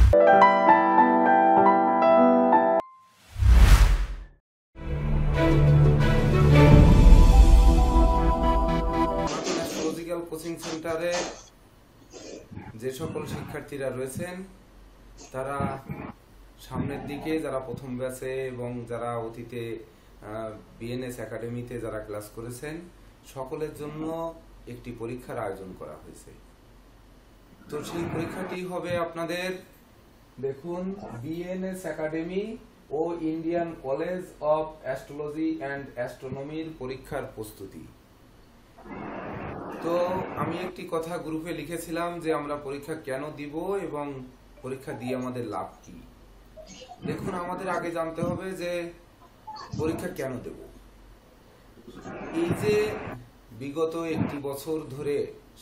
Astrological coaching সেন্টারে যে সকল শিক্ষার্থীরা রয়েছেন তারা সামনের দিকে, যারা প্রথম ব্যাচে এবং যারা অতীতে বিএনএস একাডেমিতে যারা ক্লাস করেছেন, সকলের জন্য একটি পরীক্ষার আয়োজন করা হয়েছে। তো সেই পরীক্ষাটি হবে আপনাদের, দেখুন, বিএনএস একাডেমি ও Indian college of astrology and অ্যাস্ট্রোনমির পরীক্ষার প্রস্তুতি। তো আমি একটি কথা গ্রুপে লিখেছিলাম যে আমরা পরীক্ষা কেন দিব এবং পরীক্ষা দিয়ে আমাদের লাভ কি। দেখুন, আমাদের আগে জানতে হবে যে পরীক্ষা কেন দেব। এই যে বিগত একটি বছর ধরে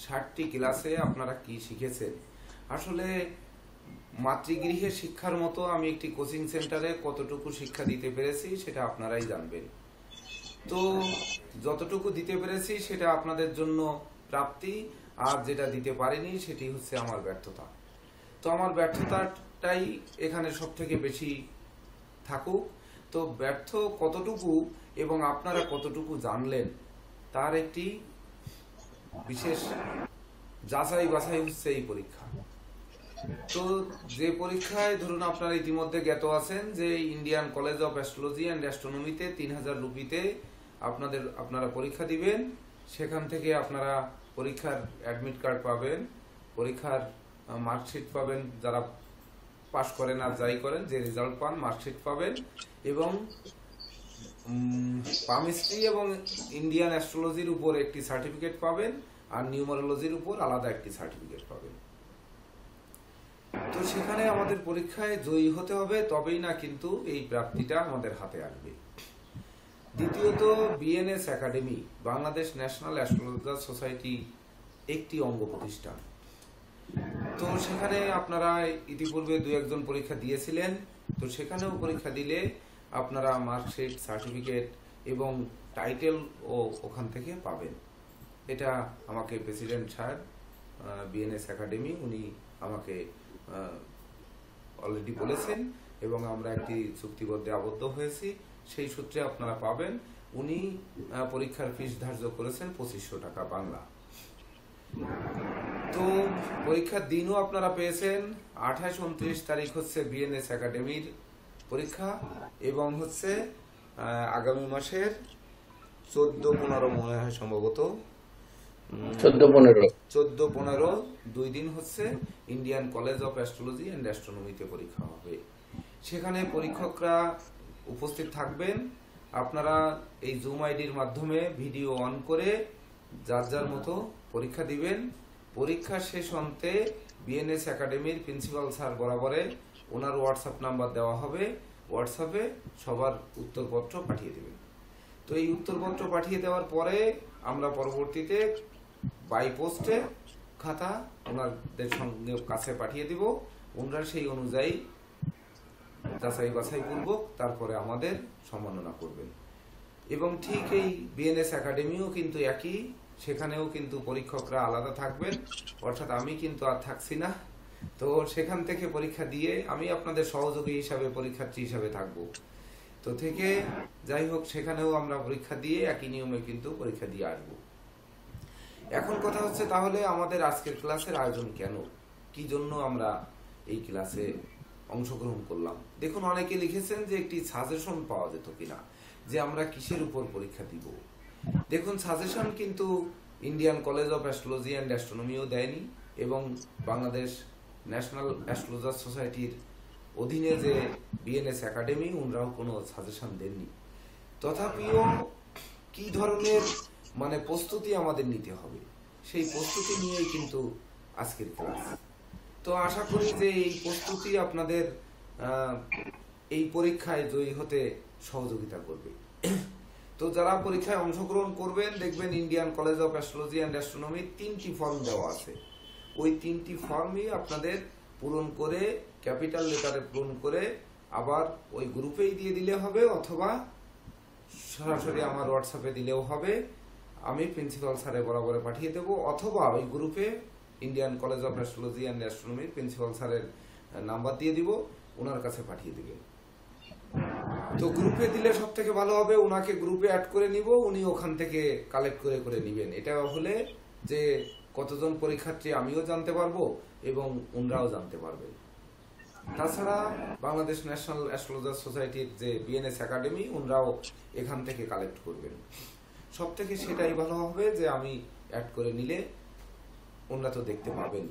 60টি ক্লাসে আপনারা কি শিখেছেন, আসলে মাতৃগৃহের শিক্ষার মতো আমি একটি কোচিং সেন্টারে কতটুকু শিক্ষা দিতে পেরেছি সেটা আপনারাই জানবেন। তো যতটুকু দিতে পেরেছি সেটা আপনাদের জন্য প্রাপ্তি, আর যেটা দিতে পারিনি সেটি হচ্ছে আমার ব্যর্থতা। তো আমার ব্যর্থতাটাই এখানে সব থেকে বেশি থাকুক। তো ব্যর্থ কতটুকু এবং আপনারা কতটুকু জানলেন তার একটি বিশেষ যাচাই বাছাই হচ্ছে এই পরীক্ষা। তো যে পরীক্ষায় ধরুন আপনারা ইতিমধ্যে জ্ঞাত আছেন যে Indian college of astrology and অ্যাস্ট্রোনমিতে 3000 রুপিতে আপনারা পরীক্ষা দিবেন। সেখান থেকে আপনারা পরীক্ষার অ্যাডমিট কার্ড পাবেন, পরীক্ষার মার্কশিট পাবেন, যারা পাস করেন আর যাই করেন যে রেজাল্ট পান মার্কশিট পাবেন, এবং পামিস্ট্রি এবং ইন্ডিয়ান অ্যাস্ট্রোলজির উপর একটি সার্টিফিকেট পাবেন, আর নিউমারোলজির উপর আলাদা একটি সার্টিফিকেট পাবেন। তো সেখানে আমাদের পরীক্ষায় জয়ী হতে হবে, তবেই না কিন্তু এই প্রাপ্তিটা আমাদের হাতে আসবে। দ্বিতীয়ত, BNS academy Bangladesh national astrologer society একটি অঙ্গ প্রতিষ্ঠান। তো সেখানে আপনারা ইতিপূর্বে 2-1 পরীক্ষা দিয়েছিলেন। তো সেখানেও পরীক্ষা দিলে আপনারা মার্কশিট, সার্টিফিকেট এবং টাইটেল ও ওখান থেকে পাবেন। এটা আমাকে প্রেসিডেন্ট সাহেব বিএনএস একাডেমি উনি আমাকে অলরেডি বলেছেন এবং আমরা একটি চুক্তিবদ্ধে আবদ্ধ হয়েছি, সেই সূত্রে আপনারা পাবেন। উনি পরীক্ষার ফিস ধার্য করেছেন 2500 টাকা বাংলা। তো পরীক্ষার দিনও আপনারা পেয়েছেন 28-29 তারিখ হচ্ছে বিএনএস একাডেমির পরীক্ষা, এবং হচ্ছে আগামী মাসের 14-15 মনে হয় সম্ভবত 14-15 2 দিন হচ্ছে Indian college of astrology and অ্যাস্ট্রোনমিতে পরীক্ষা হবে। সেখানে পরীক্ষকরা উপস্থিত থাকবেন। আপনারা এই জুম আইডির মাধ্যমে ভিডিও অন করে যার যার মতো পরীক্ষা দিবেন। পরীক্ষা শেষ অন্তে বিএনএস একাডেমির প্রিন্সিপাল স্যার বরাবরে ওনার হোয়াটসঅ্যাপ নাম্বার দেওয়া হবে, হোয়াটসঅ্যাপে সবার উত্তরপত্র পাঠিয়ে দেবেন। তো এই উত্তরপত্র পাঠিয়ে দেওয়ার পরে আমরা পরবর্তীতে বাই পোস্টে খাতা ওনাদের সঙ্গে কাছে পাঠিয়ে দিব। ওনারা সেই অনুযায়ী যাচাই বাছাই পূর্বক তারপরে আমাদের সম্মাননা করবেন। এবং ঠিক এই বিএনএস একাডেমিও কিন্তু একই, সেখানেও কিন্তু পরীক্ষকরা আলাদা থাকবেন, অর্থাৎ আমি কিন্তু আর থাকছি না। তো সেখান থেকে পরীক্ষা দিয়ে আমি আপনাদের সহযোগী হিসাবে, পরীক্ষার্থী হিসাবে থাকবো। তো থেকে যাই হোক, সেখানেও আমরা পরীক্ষা দিয়ে একই নিয়মে কিন্তু পরীক্ষা দিয়ে আসবো। এখন কথা হচ্ছে, তাহলে আমাদের আজকের ক্লাসের আয়োজন কেন, কি জন্য আমরা এই ক্লাসে অংশগ্রহণ করলাম। দেখুন, অনেকে লিখেছেন যে একটি সাজেশন পাওয়া যেত কিনা, যে আমরা কিসের উপর পরীক্ষা দিব। দেখুন, সাজেশন কিন্তু Indian college of astrology and অ্যাস্ট্রোনমিও দেয়নি, এবং বাংলাদেশ ন্যাশনাল অ্যাস্ট্রোলজার সোসাইটির অধীনে যে বিএনএস একাডেমি, ওনারাও কোনো সাজেশন দেননি। তথাপিও কি ধরনের প্রস্তুতি আমাদের নিতে হবে, সেই প্রস্তুতি নিয়েই কিন্তু আজকের ক্লাস। তো আশা করি যে এই প্রস্তুতি আপনাদের এই পরীক্ষায় জয়ী হতে সহযোগিতা করবে। তো যারা পরীক্ষায় অংশগ্রহণ করবেন, দেখবেন Indian college of astrology and astronomy 3টি ফর্ম দেওয়া আছে। ওই 3টি ফর্মই আপনাদের পূরণ করে, ক্যাপিটাল লেটারে পূরণ করে আবার ওই গ্রুপেই দিয়ে দিলে হবে, অথবা সরাসরি আমার হোয়াটসঅ্যাপে দিলেও হবে। আমি প্রিন্সিপাল স্যারের বরাবরে পাঠিয়ে দেব, অথবা ওই গ্রুপে Indian college of astrology and astronomy principal স্যারের নাম্বার দিয়ে দিব, ওনার কাছে পাঠিয়ে দিবেন। তো গ্রুপে দিলে সব থেকে ভালো হবে, ওনাকে গ্রুপে অ্যাড করে নিব, উনি ওখান থেকে কালেক্ট করে করে নিবেন। এটা হলে যে কতজন পরীক্ষার্থী আমিও জানতে পারবো এবং ওনারাও জানতে পারবেন। তাছাড়া বাংলাদেশ ন্যাশনাল অ্যাস্ট্রোলজার সোসাইটির যে বিএনএস একাডেমি, ওনারাও এখান থেকে কালেক্ট করবেন। সব থেকে সেটাই ভালো হবে যে আমি অ্যাড করে নিলে ওনারা তো দেখতে পাবেন।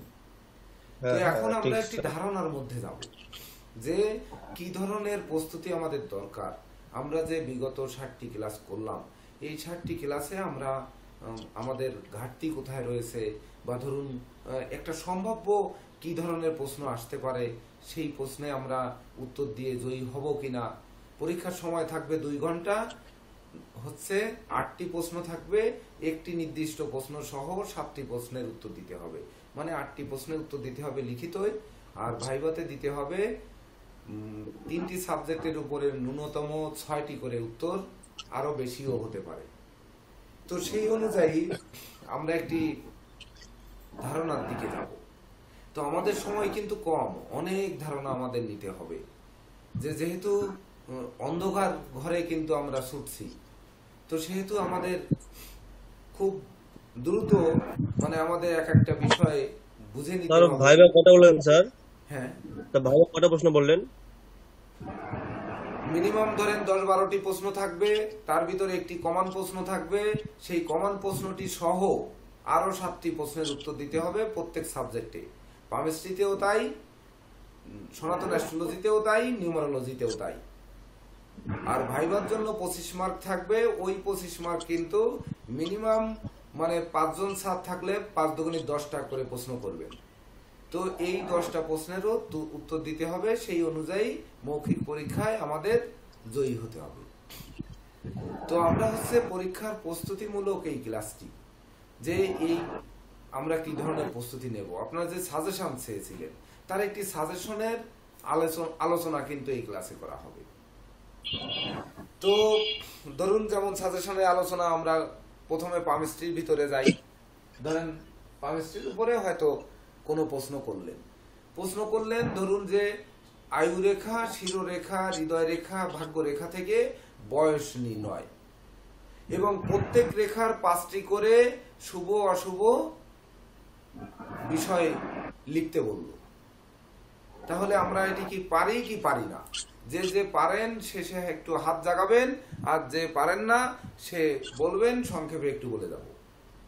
তো এখন আমরা একটি ধারণার মধ্যে যাব যে কি ধরনের প্রস্তুতি আমাদের দরকার। আমরা যে বিগত 60টি ক্লাস করলাম, এই 60টি ক্লাসে আমরা আমাদের ঘাটতি কোথায় রয়েছে, বা ধরুন একটা সম্ভাব্য কি ধরনের প্রশ্ন আসতে পারে, সেই প্রশ্নে আমরা উত্তর দিয়ে জয়ী হব কিনা। পরীক্ষার সময় থাকবে 2 ঘন্টা, হচ্ছে 8টি প্রশ্ন থাকবে, একটি নির্দিষ্ট প্রশ্ন সহ 7টি প্রশ্নের উত্তর দিতে হবে। মানে 8টি প্রশ্নের উত্তর দিতে হবে লিখিত, আর ভাইভাতে দিতে হবে 3টি সাবজেক্টের উপরে ন্যূনতম 6টি করে উত্তর, আরো বেশিও হতে পারে। তো সেই অনুযায়ী আমরা একটি ধারণার দিকে যাব। তো আমাদের সময় কিন্তু কম, অনেক ধারণা আমাদের নিতে হবে। যেহেতু অন্ধকার ঘরে কিন্তু আমরা ছুটছি, তো সেহেতু আমাদের খুব দ্রুত মানে আমাদের এক একটা বিষয় বুঝে নিতে হবে। ভাইবা কটা বললেন স্যার? হ্যাঁ, তা ভাইবা কটা প্রশ্ন বললেন? মিনিমাম ধরেন 10-12টি প্রশ্ন থাকবে, তার ভিতরে একটি কমন প্রশ্ন থাকবে, সেই কমন প্রশ্নটি সহ আরো 7টি প্রশ্নের উত্তর দিতে হবে প্রত্যেক সাবজেক্টে। পামিস্ট্রিতেও তাই, সনাতন অ্যাস্ট্রোলজিতেও তাই, নিউমারোলজিতেও তাই। আর ভাইবার জন্য 25 মার্ক থাকবে। ওই 25 মার্ক কিন্তু মিনিমাম মানে 5 জন স্যার থাকলে 5 দুগুণে 10টা করে প্রশ্ন করবেন। তো এই 10টা প্রশ্নেরও উত্তর দিতে হবে, সেই অনুযায়ী মৌখিক পরীক্ষায় আমাদের জয়ী হতে হবে। তো আমরা হচ্ছে পরীক্ষার প্রস্তুতিমূলক এই ক্লাসটি, যে এই আমরা কি ধরনের প্রস্তুতি নেব, আপনারা যে সাজেশন চেয়েছিলেন তার একটি সাজেশনের আলোচনা কিন্তু এই ক্লাসে করা হবে। তো ধরুন যেমন সাজেশনের আলোচনা আমরা প্রথমে পামিস্ট্রির ভিতরে যাই। ধরেন পামিস্ট্রির উপরে হয়তো কোনো প্রশ্ন করলেন, ধরুন যে আয়ুরেখা, শিরোরেখা, হৃদয় রেখা, ভাগ্য রেখা থেকে বয়স নির্ণয়, এবং প্রত্যেক রেখার 5টি করে শুভ অশুভ বিষয় লিখতে বলল। তাহলে আমরা এটি কি পারি কি পারি না? যে পারেন সে একটু হাত জাগাবেন, আর যে পারেন না সে বলবেন, সংক্ষেপে একটু বলে যাব।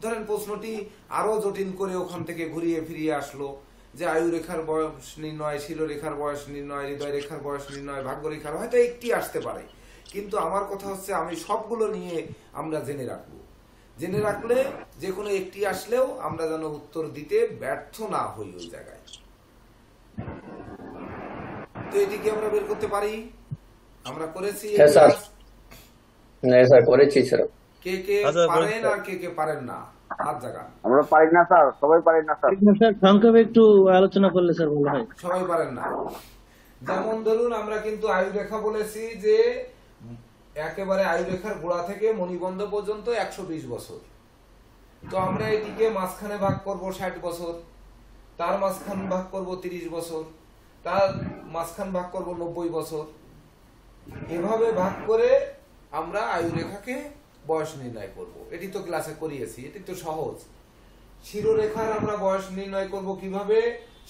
ধরেন প্রশ্নটি আরো জটিল করে ওখান থেকে ঘুরিয়ে ফিরিয়ে আসলো, যে আয়ু রেখার বয়স নির্ণয়, শিরোরেখার বয়স নির্ণয়, হৃদয় রেখার বয়স নির্ণয়, ভাগ্য রেখার হয়তো একটি আসতে পারে। কিন্তু আমার কথা হচ্ছে আমি সবগুলো নিয়ে আমরা জেনে রাখলে যে কোনো একটি আসলেও আমরা যেন উত্তর দিতে ব্যর্থ না হই ওই জায়গায়। তো এটিকে আমরা বের করতে পারি, আমরা করেছি। করেছি স্যার। কে কে পারেন আর কে কে পারেন না হাত জাগান। আমরা পারি না স্যার, সবাই পারি না স্যার। সংক্ষেপে একটু আলোচনা করলে স্যার ভালো হয়। সবাই পারেন না। যেমন ধরুন আমরা কিন্তু আয়ু রেখা বলেছি যে একেবারে আয়ু রেখার গোড়া থেকে মণিবন্ধ পর্যন্ত 120 বছর। তো আমরা এটিকে মাঝখানে ভাগ করব 60 বছর, তার মাঝখান ভাগ করব 30 বছর, তার মাঝখান ভাগ করব 90 বছর। এভাবে ভাগ করে আমরা আয়ু রেখাকে বয়স নির্ণয় করব। এটি তো ক্লাসে করিয়েছি, এটি তো সহজ। শিরোরেখার আমরা বয়স নির্ণয় করব কিভাবে?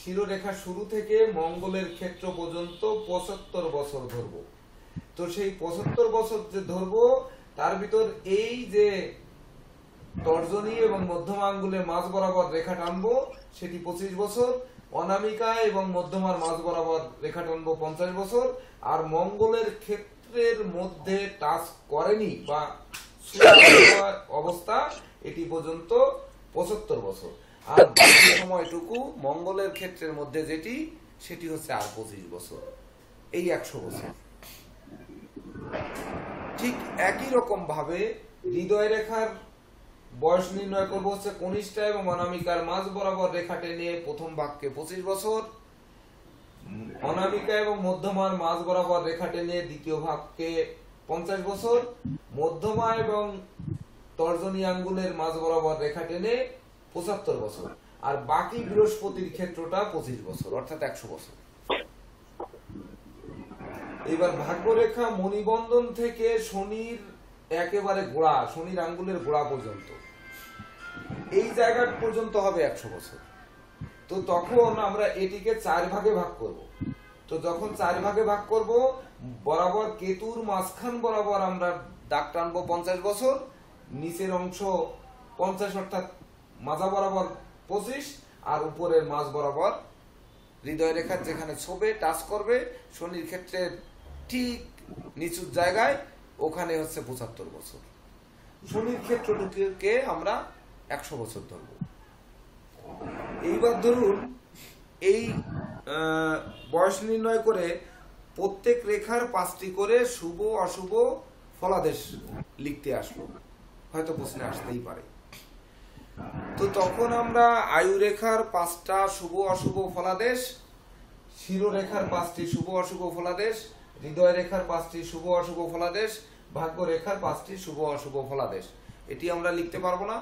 শিরোরেখা শুরু থেকে মঙ্গলের ক্ষেত্র পর্যন্ত 75 বছর ধরব। তো সেই 75 বছর যে ধরব, তার ভিতর এই যে তর্জনী এবং মধ্যমা আঙ্গুলের মাঝ বরাবর রেখা টানবো সেটি 25 বছর, অনামিকা এবং মধ্যমার মাঝ বরাবর রেখা টানবো 50 বছর, আর মঙ্গলের ক্ষেত্রের মধ্যে টাচ করেনি বা অবস্থা এটি পর্যন্ত 75 বছর, আর বাকি সময়টুকু মঙ্গলের ক্ষেত্রের মধ্যে যেটি সেটি হচ্ছে আর 25 বছর, এই 100 বছর। ঠিক একই রকম ভাবে হৃদয় রেখার বয়স নির্ণয় করবো হচ্ছে কনিষ্ঠা এবং অনামিকার মাঝ বরাবর রেখা টেনে প্রথম ভাগকে 25 বছর, অনামিকা এবং মধ্যমার মাঝ বরাবর রেখা টেনে দ্বিতীয় ভাগকে 50 বছর, মধ্যমা এবং তর্জনী আঙ্গুলের মাঝ বরাবর রেখা টেনে 75 বছর, আর বাকি বৃহস্পতির ক্ষেত্রটা 25 বছর, অর্থাৎ 100 বছর। এবার ভাগ্যরেখা মণিবন্ধন থেকে শনির একেবারে গোড়া, শনির আঙ্গুলের গোড়া পর্যন্ত, এই জায়গা পর্যন্ত হবে 100 বছর। তো তখন আমরা এটিকে 4 ভাগে ভাগ করব। তো যখন 4 ভাগে ভাগ করব, বরাবর কেতুর মাঝখান বরাবর আমরা দাগ টানবো 50 বছর, নিচের অংশ 50 অর্থাৎ মাজা বরাবর 25, আর উপরের মাঝ বরাবর হৃদয় রেখার যেখানে ছোবে টাচ করবে শনির ক্ষেত্রে ঠিক নিচুর জায়গায়, ওখানে হচ্ছে 75 বছর। শনির ক্ষেত্রটিকে আমরা 100 বছর ধরব। এইবার ধরুন এই বয়স নির্ণয় করে প্রত্যেক রেখার 5টি করে শুভ অশুভ ফলাদেশ লিখতে আসলো, হয়তো প্রশ্নে আসতেই পারে। তো তখন আমরা আয়ু রেখার 5টা শুভ অশুভ ফলাদেশ, শিরোরেখার 5টি শুভ অশুভ ফলাদেশ, হৃদয় রেখার 5টি শুভ অশুভ ফলাদেশ, ভাগ্য রেখার 5টি শুভ অশুভ ফলাদেশ, এটি আমরা লিখতে পারবো না?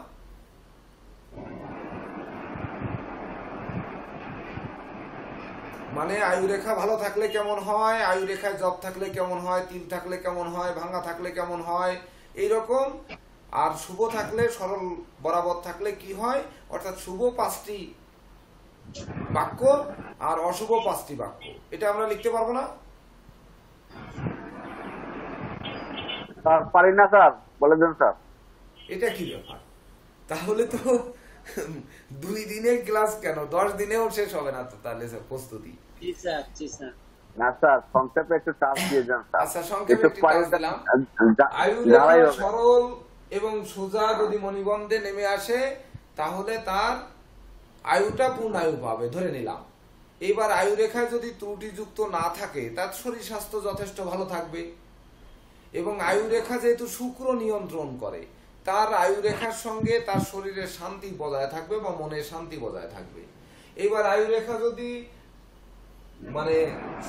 মানে আয়ু রেখা ভালো থাকলে কেমন হয়, আয়ু রেখায় জব থাকলে কেমন হয়, তিল থাকলে কেমন হয়, ভাঙা থাকলে কেমন হয়, এইরকম। আর শুভ থাকলে, সরল বরাবর থাকলে কি হয়, অর্থাৎ শুভ 5টি বাক্য আর অশুভ 5টি বাক্য, এটা আমরা লিখতে পারবো না? স্যার পারি না স্যার, বলে দেন স্যার। এটা কি ব্যাপার? তাহলে তো 2 দিনে ক্লাস কেন, 10 দিনেও শেষ হবে না তো তাহলে স্যার প্রস্তুতি। না স্যার, সংক্ষেপে একটু চাপ দিয়ে যান স্যার। আচ্ছা, সংক্ষেপে একটু টাচ দিলাম। আয়ু যারাই রেখা হবে। সরল এবং সোজা যদি মণিবন্ধে নেমে আসে, তাহলে তার আয়ুটা পূর্ণায়ু পাবে, ধরে নিলাম। এবার আয়ু রেখায় যদি ত্রুটিযুক্ত না থাকে, তার শরীর স্বাস্থ্য যথেষ্ট ভালো থাকবে। এবং আয়ু রেখা যেহেতু শুক্র নিয়ন্ত্রণ করে, তার আয়ু রেখার সঙ্গে তার শরীরের শান্তি বজায় থাকবে বা মনের শান্তি বজায় থাকবে। এবার আয়ু রেখা যদি মানে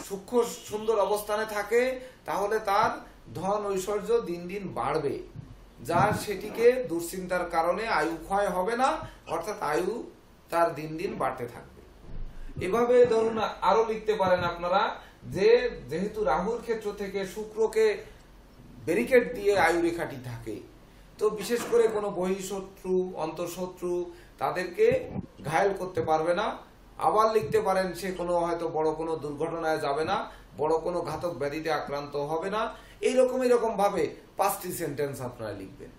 সূক্ষ্ম সুন্দর অবস্থানে থাকে, তাহলে তার ধন ঐশ্বর্য দিন দিন বাড়বে, যার সেটিকে দুশ্চিন্তার কারণে আয়ু ক্ষয় হবে না, অর্থাৎ আয়ু তার দিন দিন বাড়তে থাকবে। এভাবে ধরুন আরো লিখতে পারেন আপনারা যে যেহেতু রাহুর ক্ষেত্র থেকে শুক্রকে ব্যারিকেড দিয়ে আয়ু রেখাটি থাকে, তো বিশেষ করে কোনো বহিঃশত্রু অন্তঃশত্রু তাদেরকে ঘায়েল করতে পারবে না। আবার লিখতে পারেন সে কোনো হয়তো বড় কোনো দুর্ঘটনায় যাবে না, বড় কোনো ঘাতক ব্যাধিতে আক্রান্ত হবে না। এইরকম ভাবে 5টি সেন্টেন্স আপনারা লিখবেন।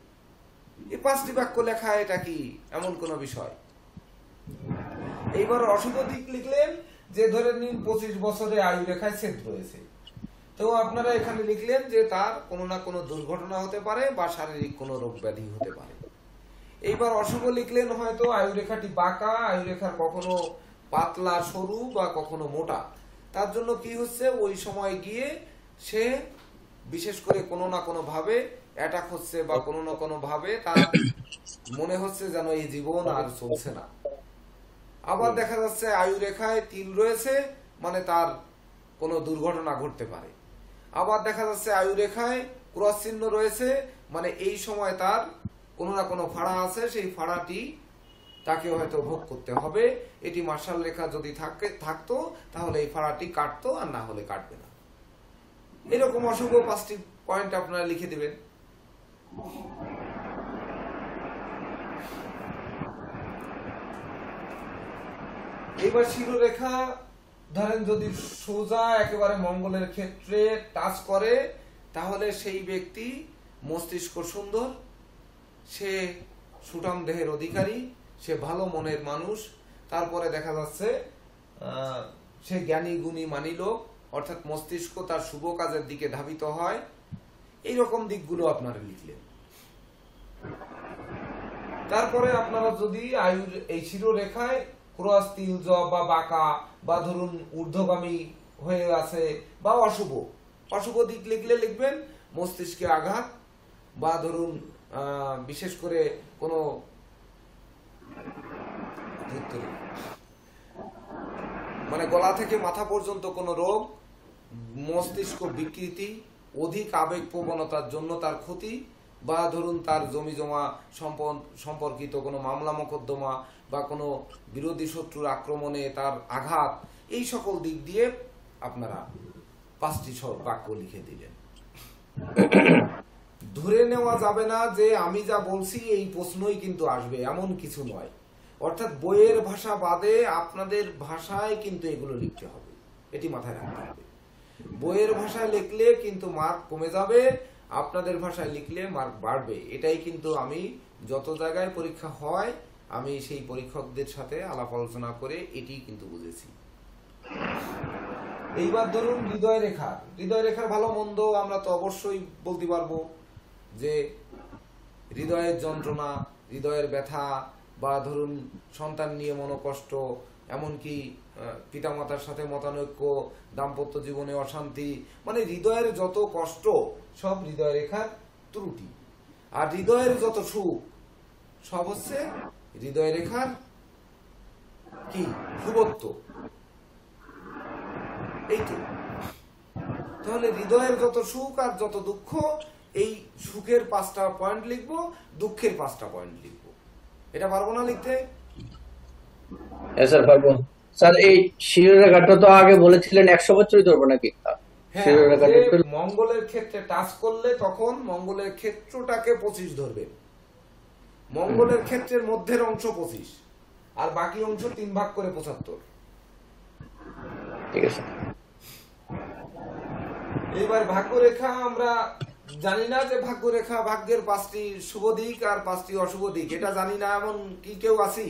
এই 5টি বাক্য লেখা এটা কি এমন কোনো বিষয়? এইবার অশুভ দিক লিখলেন যে ধরে নিন 25 বছরে আয়ু রেখায় ছেদ রয়েছে, তো আপনারা এখানে লিখলেন যে তার কোনো না কোনো দুর্ঘটনা হতে পারে বা শারীরিক কোনো রোগ ব্যাধি হতে পারে। এইবার অশুভ লিখলেন হয়তো আয়ু রেখাটি বাঁকা, আয়ু রেখার কখনো পাতলা সরু বা কখনো মোটা, তার জন্য কি হচ্ছে ওই সময় গিয়ে সে বিশেষ করে কোনো না কোনো ভাবে অ্যাটাক হচ্ছে বা কোনো না কোনো ভাবে তার মনে হচ্ছে যেন এই জীবন আর চলছে না। আবার দেখা যাচ্ছে আয়ু রেখায় তিল রয়েছে, মানে তার কোনো দুর্ঘটনা ঘটতে পারে। আবার দেখা যাচ্ছে আয়ু রেখায় ক্রস চিহ্ন রয়েছে, মানে এই সময় তার কোনো না কোনো ফাড়া আছে, সেই ফাড়াটি তাকে হয়তো ভোগ করতে হবে। এটি মার্শাল রেখা যদি থাকতো তাহলে এই ফাড়াটি কাটতো, আর না হলে কাটবে না। এরকম অশুভ 5টি পয়েন্ট আপনারা লিখে দিবেন। এবার শিরোরেখা ধরেন যদি সোজা একেবারে মঙ্গলের ক্ষেত্রে টাচ করে, তাহলে সেই ব্যক্তি মস্তিষ্ক সুন্দর, সে সুঠাম দেহের অধিকারী, সে ভালো মনের মানুষ। তারপরে দেখা যাচ্ছে সে জ্ঞানী গুণী মানী লোক, অর্থাৎ মস্তিষ্ক তার শুভ কাজের দিকে ধাবিত হয়। এইরকম দিকগুলো আপনারা লিখলেন। তারপরে আপনারা যদি আয়ুর এই শিরোরেখায় ক্রস তিল জব বা বাঁকা বা ধরুন ঊর্ধ্বগামী হয়ে আছে বা অশুভ দিক লিখলে লিখবেন মস্তিষ্কে আঘাত বা ধরুন বিশেষ করে কোনো মানে গলা থেকে মাথা পর্যন্ত কোনো রোগ, মস্তিষ্ক বিকৃতি, অধিক আবেগ প্রবণতার জন্য তার ক্ষতি, বা ধরুন তার জমি জমা সম্পর্কিত কোনো মামলা মোকদ্দমা বা কোনো বিরোধী শত্রুর আক্রমণে তার আঘাত, এই সকল দিক দিয়ে আপনারা 5টি বাক্য লিখে দিলেন। ধরে নেওয়া যাবে না যে আমি যা বলছি এই প্রশ্নই কিন্তু আসবে, এমন কিছু নয়। অর্থাৎ বইয়ের ভাষা বাদে আপনাদের ভাষায় কিন্তু এগুলো লিখতে হবে, এটি মাথায় রাখতে হবে। বইয়ের ভাষায় লিখলে কিন্তু মার্ক কমে যাবে, আপনাদের ভাষায় লিখলে মার্ক বাড়বে। এটাই কিন্তু আমি যত জায়গায় পরীক্ষা হয় আমি সেই পরীক্ষকদের সাথে আলাপ আলোচনা করে এটি কিন্তু বুঝেছি। এইবার ধরুন হৃদয় রেখার ভালো মন্দ আমরা তো অবশ্যই বলতে পারবো, যে হৃদয়ের যন্ত্রণা, হৃদয়ের ব্যথা, বা ধরুন সন্তান নিয়ে মনোকষ্ট, এমনকি পিতামাতার সাথে মতানৈক্য, দাম্পত্য জীবনে অশান্তি, মানে হৃদয়ের যত কষ্ট সব হৃদয় রেখার ত্রুটি। আর হৃদয়ের যত সুখ সব হচ্ছে হৃদয় রেখার কি শুভত্ব। এই তো, তাহলে হৃদয়ের যত সুখ আর যত দুঃখ, এই সুখের 5টা পয়েন্ট লিখবো, দুঃখের 5টা পয়েন্ট লিখবো। এটা পারবো না লিখতে? হ্যাঁ স্যার পারবো। স্যার এই শিরোরেখাটা তো আগে বলেছিলেন 100 বছরই ধরবো নাকি? হ্যাঁ, শিরোরেখাটা একটু মঙ্গলের ক্ষেত্রে টাচ করলে তখন মঙ্গলের ক্ষেত্রটাকে 25 ধরবেন। মঙ্গলের ক্ষেত্রের মধ্যের অংশ 25 আর বাকি অংশ 3 ভাগ করে 75। ঠিক আছে। এইবার ভাগ্যরেখা আমরা জানি না যে ভাগ্যরেখা ভাগ্যের 5টি শুভ দিক আর 5টি অশুভ দিক, এটা জানি না এমন কি কেউ আছি?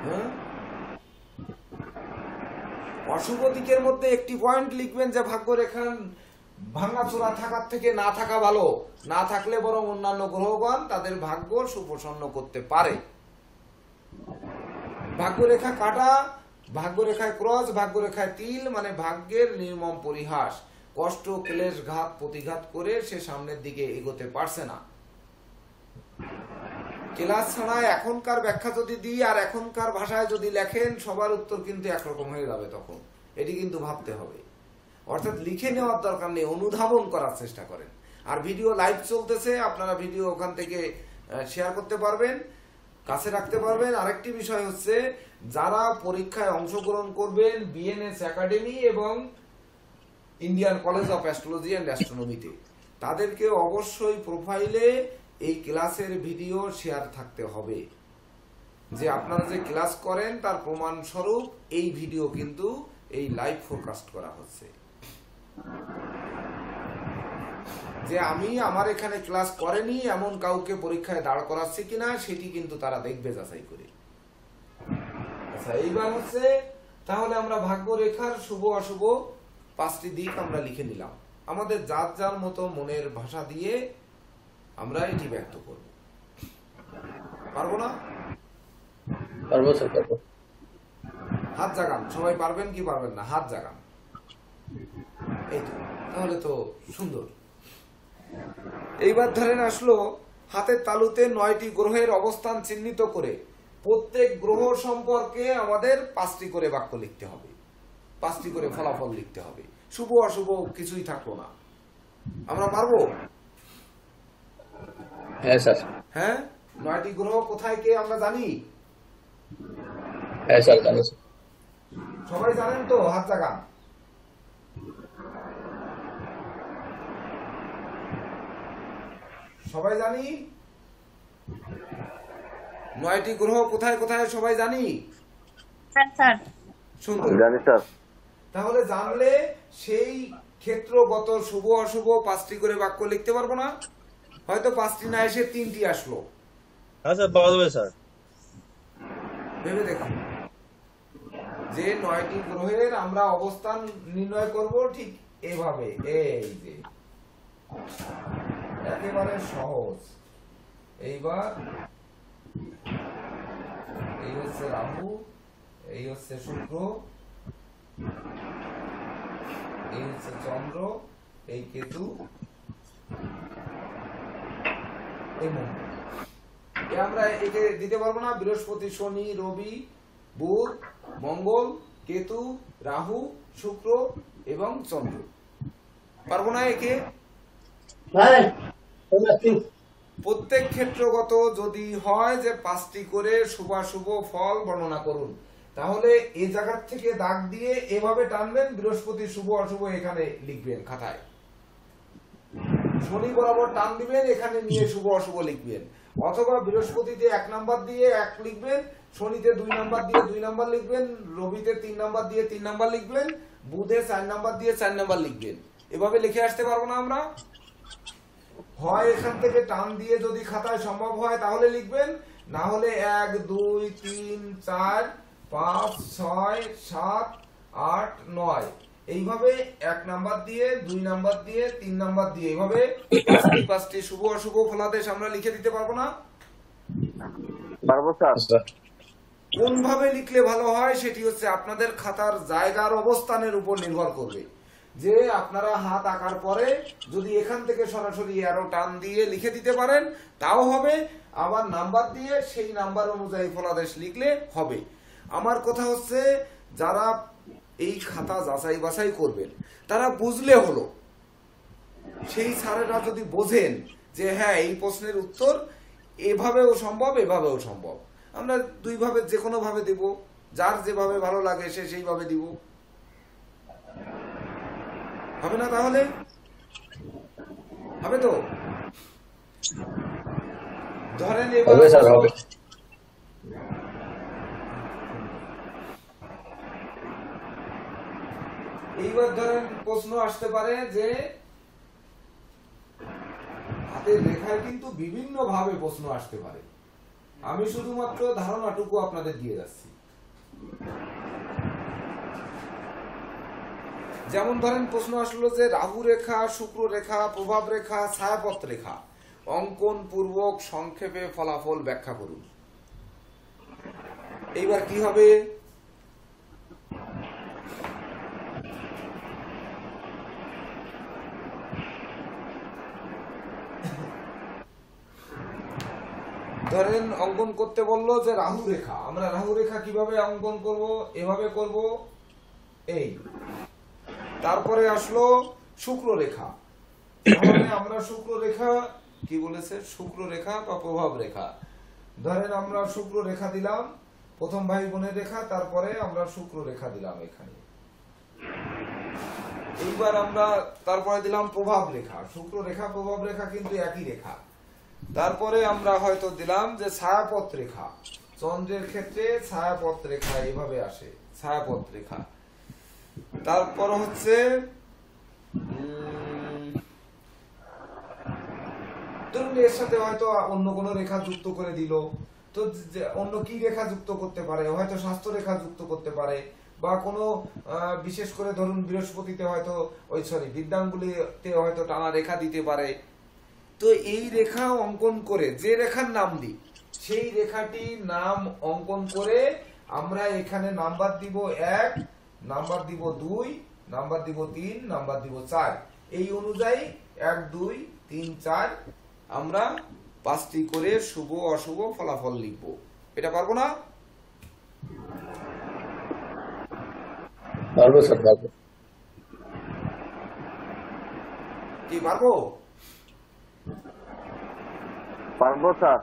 হ্যাঁ, অশুভ দিকের মধ্যে একটি পয়েন্ট লিখবেন যে ভাগ্যরেখা ভাঙাচোরা থাকার থেকে না থাকা ভালো, না থাকলে বরং অন্যান্য গ্রহগণ তাদের ভাগ্য সুপ্রসন্ন করতে পারে। ভাগ্যরেখা কাটা, ভাগ্যরেখায় ক্রস, ভাগ্যরেখায় তিল, মানে ভাগ্যের নির্মম পরিহাস, কষ্ট, ক্লেশ, ঘাত প্রতিঘাত করে সে সামনের দিকে এগোতে পারছে না। ক্লাস ছাড়া এখনকার ব্যাখ্যা যদি দিই আর এখনকার ভাষায় যদি লেখেন সবার উত্তর কিন্তু একরকম হয়ে যাবে। তখন এটি কিন্তু ভাবতে হবে, অর্থাৎ লিখে নেওয়ার দরকার নেই, অনুধাবন করার চেষ্টা করেন। আর ভিডিও লাইভ চলতেছে, আপনারা ভিডিও ওখান থেকে শেয়ার করতে পারবেন, কাছে রাখতে পারবেন। আরেকটি বিষয় হচ্ছে, যারা পরীক্ষায় অংশগ্রহণ করবেন বিএনএস একাডেমি এবং Indian college of astrology and অ্যাস্ট্রোনমিতে, তাদেরকে অবশ্যই প্রোফাইলে এই ক্লাসের ভিডিও শেয়ার থাকতে হবে, যে আপনারা যে ক্লাস করেন তার প্রমাণ স্বরূপ এই ভিডিও কিন্তু এই লাইভ ফোরকাস্ট করা হচ্ছে। যে আমি আমার এখানে ক্লাস করেনি এমন কাউকে পরীক্ষায় দাঁড় করাচ্ছি কিনা সেটি কিন্তু তারা দেখবে যাচাই করে। আচ্ছা, এইবার হচ্ছে তাহলে আমরা ভাগ্য রেখার শুভ অশুভ 5টি দিক আমরা লিখে নিলাম। আমাদের যার যার মতো মনের ভাষা দিয়ে আমরা এটি ব্যক্ত করব। পারবো না? পারবো স্যার, পারবো। হাত জাগান, সবাই পারবেন কি পারবেন না? হাত জাগান। এই তো, তাহলে তো সুন্দর। এইবার ধরেন আসলো হাতের তালুতে 9টি গ্রহের অবস্থান চিহ্নিত করে প্রত্যেক গ্রহ সম্পর্কে আমাদের 5টি করে বাক্য লিখতে হবে, 5টি করে ফলাফল লিখতে হবে। শুভ অশুভ কিছুই থাকলো না। আমরা পারবো? হ্যাঁ স্যার। হ্যাঁ, 9টি গ্রহ কোথায় কে আমরা জানি? হ্যাঁ স্যার জানি স্যার। সবাই জানেন তো? হাত জাগান। সবাই জানি 9টি গ্রহ কোথায় কোথায় সবাই জানি? স্যার সুন্দর, জানি স্যার। তাহলে জানলে সেই ক্ষেত্রগত শুভ অশুভ 5টি করে বাক্য লিখতে পারবো না? হয়তো 5টি না এসে 3টি আসলো। হ্যাঁ স্যার, পাওয়া যাবে স্যার। ভেবে দেখুন যে 9টি গ্রহের আমরা অবস্থান নির্ণয় করব ঠিক এভাবে। এই যে একেবারে সহজ। এইবার এই হচ্ছে রাহু, এই হচ্ছে শুক্র, এই হচ্ছে চন্দ্র, এই কেতু, এই মঙ্গল। আমরা একে দিতে পারবো না? বৃহস্পতি, শনি, রবি, বুধ, মঙ্গল, কেতু, রাহু, শুক্র এবং চন্দ্র। পারবো না একে? প্রত্যেক ক্ষেত্রগত যদি হয় যে 5টি করে শুভাশুভ ফল বর্ণনা করুন, তাহলে এই জায়গা থেকে দাগ দিয়ে এভাবে টানবেন, বৃহস্পতি শুভ অশুভ এখানে লিখবেন খাতায়। শনি বরাবর টান দিবেন, এখানে নিয়ে শুভ অশুভ লিখবেন। অথবা বৃহস্পতিতে 1 নাম্বার দিয়ে 1 লিখবেন, শনিতে 2 নাম্বার দিয়ে 2 নাম্বার লিখবেন, রবিতে 3 নাম্বার দিয়ে 3 নাম্বার লিখবেন, বুধে 4 নাম্বার দিয়ে 4 নাম্বার লিখবেন। এভাবে লিখে আসতে পারবো না আমরা? হয় এখান থেকে টান দিয়ে যদি খাতায় সম্ভব হয় তাহলে লিখবেন, না হলে 1 2 3 4 5 6 7 8 9 এইভাবে 1 নাম্বার দিয়ে 2 নাম্বার দিয়ে 3 নাম্বার দিয়ে এইভাবে 5টি শুভ অশুভ ফলাদেশ আমরা লিখে দিতে পারবো না? পারবো স্যার। কোন ভাবে লিখলে ভালো হয় সেটি হচ্ছে আপনাদের খাতার জায়গার অবস্থানের উপর নির্ভর করবে। যে আপনারা হাত আঁকার পরে যদি এখান থেকে সরাসরি অ্যারো টান দিয়ে লিখে দিতে পারেন তাও হবে, আবার নাম্বার দিয়ে সেই নাম্বার অনুযায়ী ফলাদেশ লিখলে হবে। আমার কথা হচ্ছে যারা এই খাতা যাচাই বাছাই করবেন তারা বুঝলে হলো। সেই স্যারেরা যদি বোঝেন যে হ্যাঁ এই প্রশ্নের উত্তর এভাবেও সম্ভব এভাবেও সম্ভব, আমরা 2 ভাবে যে কোনো ভাবে দিব, যার যেভাবে ভালো লাগে সে সেইভাবে দিব। হবে না? তাহলে হবে তো? ধরেন এবার হবে স্যার, হবে। এইবার ধরেন প্রশ্ন আসতে পারে যে হাতের রেখায় কিন্তু বিভিন্ন ভাবে প্রশ্ন আসতে পারে, আমি শুধুমাত্র ধারণাটুকু আপনাদের দিয়ে যাচ্ছি। যেমন ধরেন প্রশ্ন আসলো যে রাহু রেখা, শুক্র রেখা, প্রভাব রেখা, ছায়াপথ রেখা অঙ্কন পূর্বক সংক্ষেপে ফলাফল ব্যাখ্যা করুন। এইবার কি হবে? ধরেন অঙ্কন করতে বললো যে রাহু রেখা, আমরা রাহু রেখা কিভাবে অঙ্কন করব? এভাবে করব, এই। তারপরে আসলো শুক্র রেখা, তাহলে আমরা শুক্র রেখা কি বলেছে, শুক্র রেখা বা প্রভাব রেখা। ধরেন আমরা শুক্র রেখা দিলাম, প্রথম ভাই বোনের রেখা, তারপরে আমরা শুক্র রেখা দিলাম এখানে। এইবার আমরা তারপরে দিলাম প্রভাব রেখা, শুক্র রেখা প্রভাব রেখা কিন্তু একই রেখা। তারপরে আমরা হয়তো দিলাম যে ছায়াপথ রেখা, চন্দ্রের ক্ষেত্রে ছায়াপথ রেখা এইভাবে আসে, ছায়াপথ রেখা। তারপর হচ্ছে ধরুন এর সাথে হয়তো অন্য কোনো রেখা যুক্ত করে দিল, তো অন্য কি রেখা যুক্ত করতে পারে? হয়তো স্বাস্থ্য রেখা যুক্ত করতে পারে, বা কোনো বিশেষ করে ধরুন বৃহস্পতিতে হয়তো বৃদ্ধাঙ্গুলিতে হয়তো টানা রেখা দিতে পারে। তো এই রেখা অঙ্কন করে যে রেখার নাম দিই সেই রেখাটি নাম অঙ্কন করে আমরা এখানে নাম্বার দিব 1, নাম্বার দিব 2, নাম্বার দিব 3, নাম্বার দিব 4, এই অনুযায়ী 1 2 3 4 আমরা 5টি করে শুভ অশুভ ফলাফল লিখব। এটা পারবো না? পারবো স্যার, পারবো। কি পারবো? পারবো স্যার।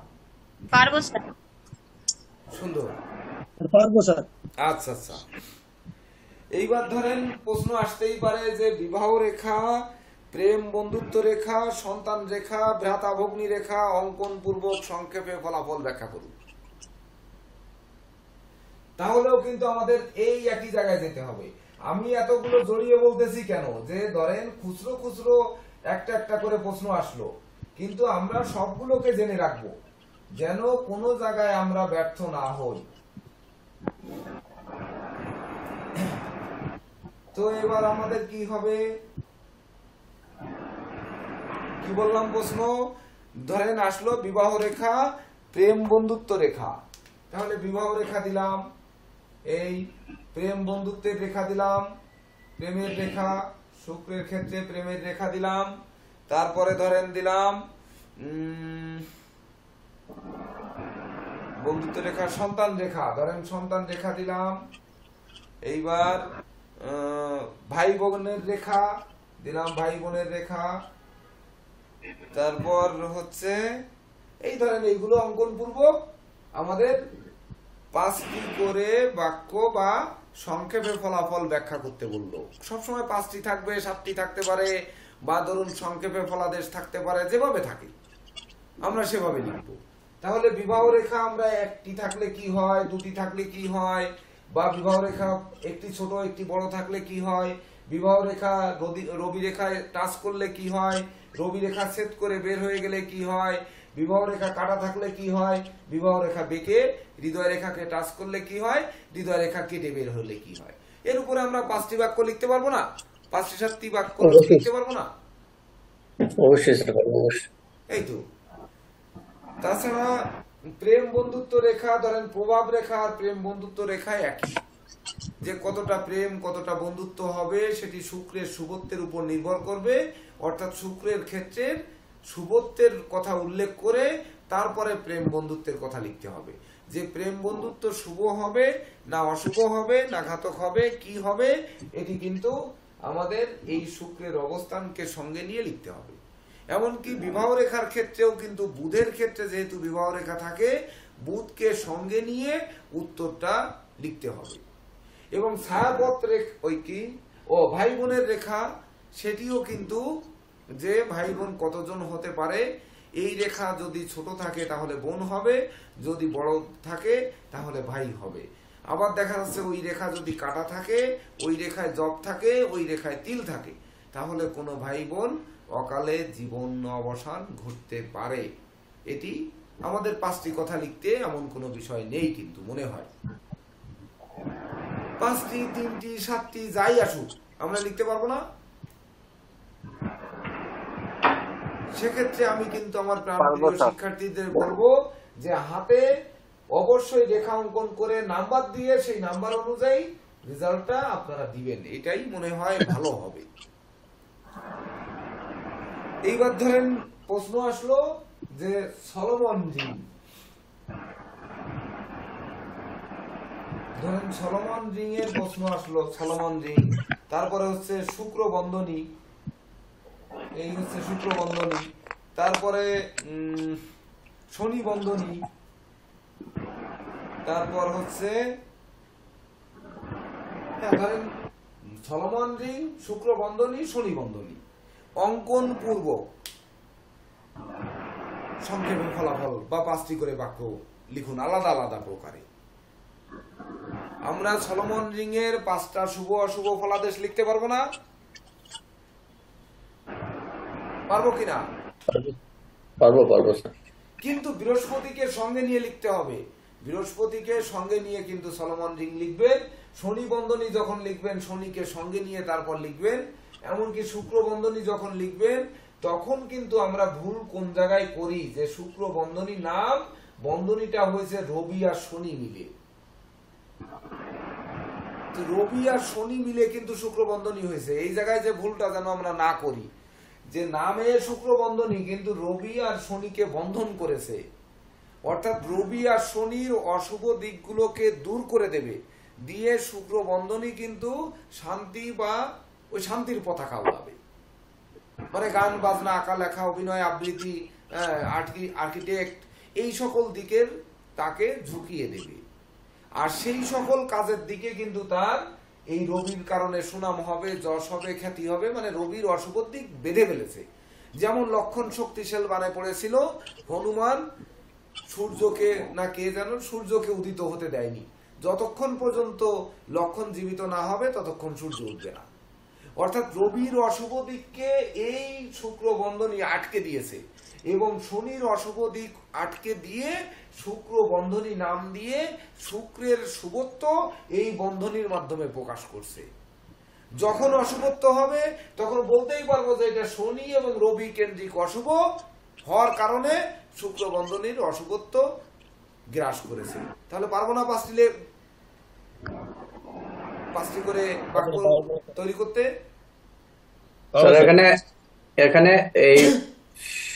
পারবো স্যার। সুন্দর, পারবো স্যার। আচ্ছা আচ্ছা। এইবার ধরেন প্রশ্ন আসতেই পারে যে বিবাহ রেখা, প্রেম বন্ধুত্ব রেখা, সন্তান রেখা, ভ্রাতাভগ্নী রেখা অঙ্কন পূর্বক সংক্ষেপে ফলাফল ব্যাখ্যা করুন। তাহলেও কিন্তু আমাদের এই একই জায়গায় যেতে হবে। আমি এতগুলো জড়িয়ে বলতেছি কেন, যে ধরেন খুচরো খুচরো একটা একটা করে প্রশ্ন আসলো, কিন্তু আমরা সবগুলোকে জেনে রাখবো যেন কোনো জায়গায় আমরা ব্যর্থ না হই। তো এবার আমাদের কি হবে, কি বললাম প্রশ্ন? ধরেন আসলো বিবাহ রেখা, প্রেম বন্ধুত্ব রেখা, তাহলে বিবাহ রেখা দিলাম, এই প্রেম বন্ধুত্বের রেখা দিলাম, প্রেমের রেখা, শুক্রের ক্ষেত্রে প্রেমের রেখা দিলাম। তারপরে ধরেন দিলাম বন্ধুত্ব রেখা, সন্তান রেখা, ধরেন সন্তান রেখা দিলাম। এইবার ভাই বোনের রেখা দিলাম, ভাই বোনের রেখা। তারপর হচ্ছে এই ধরেন এইগুলো অঙ্কন পূর্বক আমাদের 5টি করে বাক্য বা সংক্ষেপে ফলাফল ব্যাখ্যা করতে বললো। সবসময় 5টি থাকবে, 7টি থাকতে পারে, বা ধরুন সংক্ষেপে ফলাদেশ থাকতে পারে, যেভাবে থাকে আমরা সেভাবে লিখবো। তাহলে বিবাহ রেখা আমরা 1টি থাকলে কি হয়, 2টি থাকলে কি হয়, বা বিবাহ রেখা একটি ছোট একটি বড় থাকলে কি হয়, বিবাহ রেখা রবি রেখায় টাচ করলে কি হয়, রবি রেখা ছেদ করে বের হয়ে গেলে কি হয়, বিবাহ রেখা কাটা থাকলে কি হয়, বিবাহ রেখা বেঁকে হৃদয় রেখাকে টাচ করলে কি হয়, হৃদয় রেখা কেটে বের হলে কি হয়। এর উপরে আমরা 5টি বাক্য লিখতে পারবো না? 5টি 7টি বাক্য লিখতে পারবো না? অবশ্যই স্যার, অবশ্যই। এই তো। তাছাড়া প্রেম বন্ধুত্ব রেখা, ধরেন প্রভাব রেখা আর প্রেম বন্ধুত্ব রেখা একই, যে কতটা প্রেম কতটা বন্ধুত্ব হবে সেটি শুক্রের শুভত্বের উপর নির্ভর করবে। অর্থাৎ শুক্রের ক্ষেত্রে শুভত্বের কথা উল্লেখ করে তারপরে প্রেম বন্ধুত্বের কথা লিখতে হবে, যে প্রেম বন্ধুত্ব শুভ হবে না অশুভ হবে না ঘাতক হবে কি হবে, এটি কিন্তু আমাদের এই শুক্রের অবস্থানকে সঙ্গে নিয়ে লিখতে হবে। এমনকি বিবাহ রেখার ক্ষেত্রেও কিন্তু বুধের ক্ষেত্রে যেহেতু বিবাহ রেখা থাকে, বুধকে সঙ্গে নিয়ে উত্তরটা লিখতে হবে। এবং ছায়াপথ ওই কি ভাই বোনের রেখা, সেটিও কিন্তু যে ভাই বোন কতজন হতে পারে, এই রেখা যদি ছোট থাকে তাহলে বোন হবে, যদি বড় থাকে তাহলে ভাই হবে। আবার দেখা যাচ্ছে ওই রেখা যদি কাটা থাকে, ওই রেখায় জব থাকে, ওই রেখায় তিল থাকে, তাহলে কোনো ভাই বোন অকালে জীবন অবসান ঘটতে পারে। এটি আমাদের 5টি কথা লিখতে এমন কোনো বিষয় নেই, কিন্তু মনে হয় 5টি 3টি 7টি যাই আসুক আমরা লিখতে পারবো না। সেক্ষেত্রে আমি কিন্তু আমার প্রাণপ্রিয় শিক্ষার্থীদের বলবো যে হাতে অবশ্যই রেখা অঙ্কন করে নাম্বার দিয়ে সেই নাম্বার অনুযায়ী রেজাল্টটা আপনারা দিবেন, এটাই মনে হয় ভালো হবে। এইবার ধরেন প্রশ্ন আসলো যে সলোমন রিং, ধরেন সলোমন রিং এর প্রশ্ন আসলো, সলোমন রিং, তারপরে হচ্ছে শুক্র বন্ধনী, এই হচ্ছে শুক্র বন্ধনী, তারপরে শনি বন্ধনী, তারপর হচ্ছে ধরেন সলোমন রিং, শুক্র বন্ধনী, শনি বন্ধনী, অঙ্কন পূর্ব সংক্ষেপে ফলাফল বা 5টি করে বাক্য লিখুন আলাদা আলাদা প্রকারে। আমরা সলোমন রিং এর 5টা শুভ অশুভ ফলাদেশ লিখতে পারবো না? পারবো কিনা? পারবো স্যার। কিন্তু বৃহস্পতিকে সঙ্গে নিয়ে লিখতে হবে, বৃহস্পতিকে সঙ্গে নিয়ে কিন্তু সলোমন রিং লিখবেন। শনি বন্ধনী যখন লিখবেন শনিকে সঙ্গে নিয়ে তারপর লিখবেন। এমনকি শুক্র বন্ধনী যখন লিখবেন তখন কিন্তু আমরা ভুল কোন জায়গায় করি, যে শুক্র বন্ধনী নাম বন্ধনীটা হয়েছে রবি আর শনি মিলে, রবি আর শনি মিলে কিন্তু শুক্র বন্ধনী হয়েছে। এই জায়গায় যে ভুলটা যেন আমরা না করি, যে নামে শুক্র বন্ধনী কিন্তু রবি আর শনিকে বন্ধন করেছে, অর্থাৎ রবি আর শনির অশুভ দিকগুলোকে দূর করে দেবে, দিয়ে শুক্র বন্ধনী কিন্তু শান্তি বা ওই শান্তির পতাকা উড়াবে, মানে গান বাজনা আঁকা লেখা অভিনয় আবৃত্তি আর্কিটেক্ট এই সকল দিকের তাকে ঝুঁকিয়ে দেবে। আর সেই সকল কাজের দিকে কিন্তু তার এই রবির কারণে সুনাম হবে, যশ হবে, খ্যাতি হবে, মানে রবির অশুভ দিক বেঁধে ফেলেছে। যেমন লক্ষণ শক্তিশাল বানায় পড়েছিল, হনুমান সূর্যকে না কে যেন সূর্যকে উদিত হতে দেয়নি, যতক্ষণ পর্যন্ত লক্ষণ জীবিত না হবে ততক্ষণ সূর্য উঠবে না। অর্থাৎ রবির অশুভ দিককে এই শুক্র বন্ধনী আটকে দিয়েছে, এবং শনির অশুভ দিক আটকে দিয়ে শুক্র বন্ধনী নাম দিয়ে শুক্রের শুভত্ব এই বন্ধনীর মাধ্যমে প্রকাশ করছে। যখন অশুভত্ব হবে তখন বলতেই পারবো যে এটা শনি এবং রবি কেন্দ্রিক অশুভ হওয়ার কারণে শুক্র বন্ধনীর অশুভত্ব গ্রাস করেছে। তাহলে পারবো না 5টি করে বাক্য তৈরি করতে? স্যার এখানে এই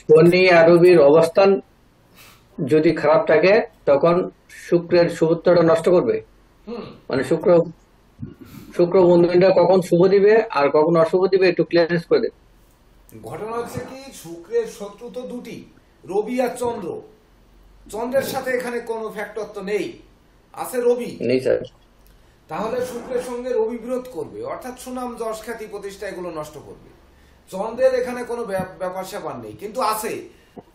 শনি আর রবির অবস্থান যদি খারাপ থাকে তখন শুক্রের শুভত্বটা নষ্ট করবে, মানে শুক্র বন্ধনীটা কখন শুভ দিবে আর কখন অশুভ দিবে একটু ক্লিয়ারেন্স করে দেবে। ঘটনা হচ্ছে কি, শুক্রের শত্রু তো 2টি, রবি আর চন্দ্র। চন্দ্রের সাথে এখানে কোনো ফ্যাক্টর তো নেই, আছে রবি, নেই স্যার। তাহলে শুক্রের সঙ্গে রবি বিরোধ করবে, অর্থাৎ সুনাম যশ খ্যাতি প্রতিষ্ঠা এগুলো নষ্ট করবে। চন্দ্রের এখানে কোনো ব্যাপার স্যাপার নেই, কিন্তু আছে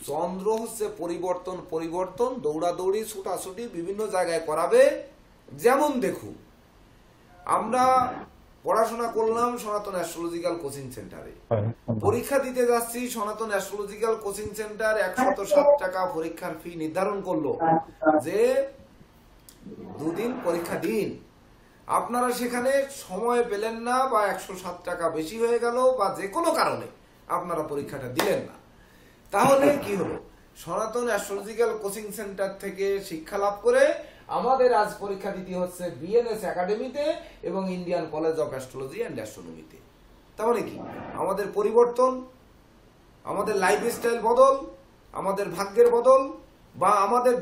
চন্দ্র হচ্ছে পরিবর্তন, পরিবর্তন, দৌড়াদৌড়ি, ছুটাছুটি বিভিন্ন জায়গায় করাবে। যেমন দেখুন, আমরা পড়াশোনা করলাম সনাতন অ্যাস্ট্রোলজিক্যাল কোচিং সেন্টারে, পরীক্ষা দিতে যাচ্ছি, সনাতন অ্যাস্ট্রোলজিক্যাল কোচিং সেন্টার 107 টাকা পরীক্ষার ফি নির্ধারণ করলো যে 2 দিন পরীক্ষা দিন। আপনারা সেখানে সময় পেলেন না, বা 107 টাকা বেশি হয়ে গেল, বা যে কোনো কারণে আপনারা পরীক্ষাটা দিলেন না, তাহলে কি হলো? সনাতন অ্যাস্ট্রোলজিক্যাল কোচিং সেন্টার থেকে শিক্ষা লাভ করে আমাদের আজ পরীক্ষা দিতে হচ্ছে বিএনএস একাডেমিতে এবং Indian college of astrology and অ্যাস্ট্রোনমিতে। তাহলে কি আমাদের পরিবর্তন, আমাদের লাইফস্টাইল বদল, আমাদের ভাগ্যের বদল, বা আমাদের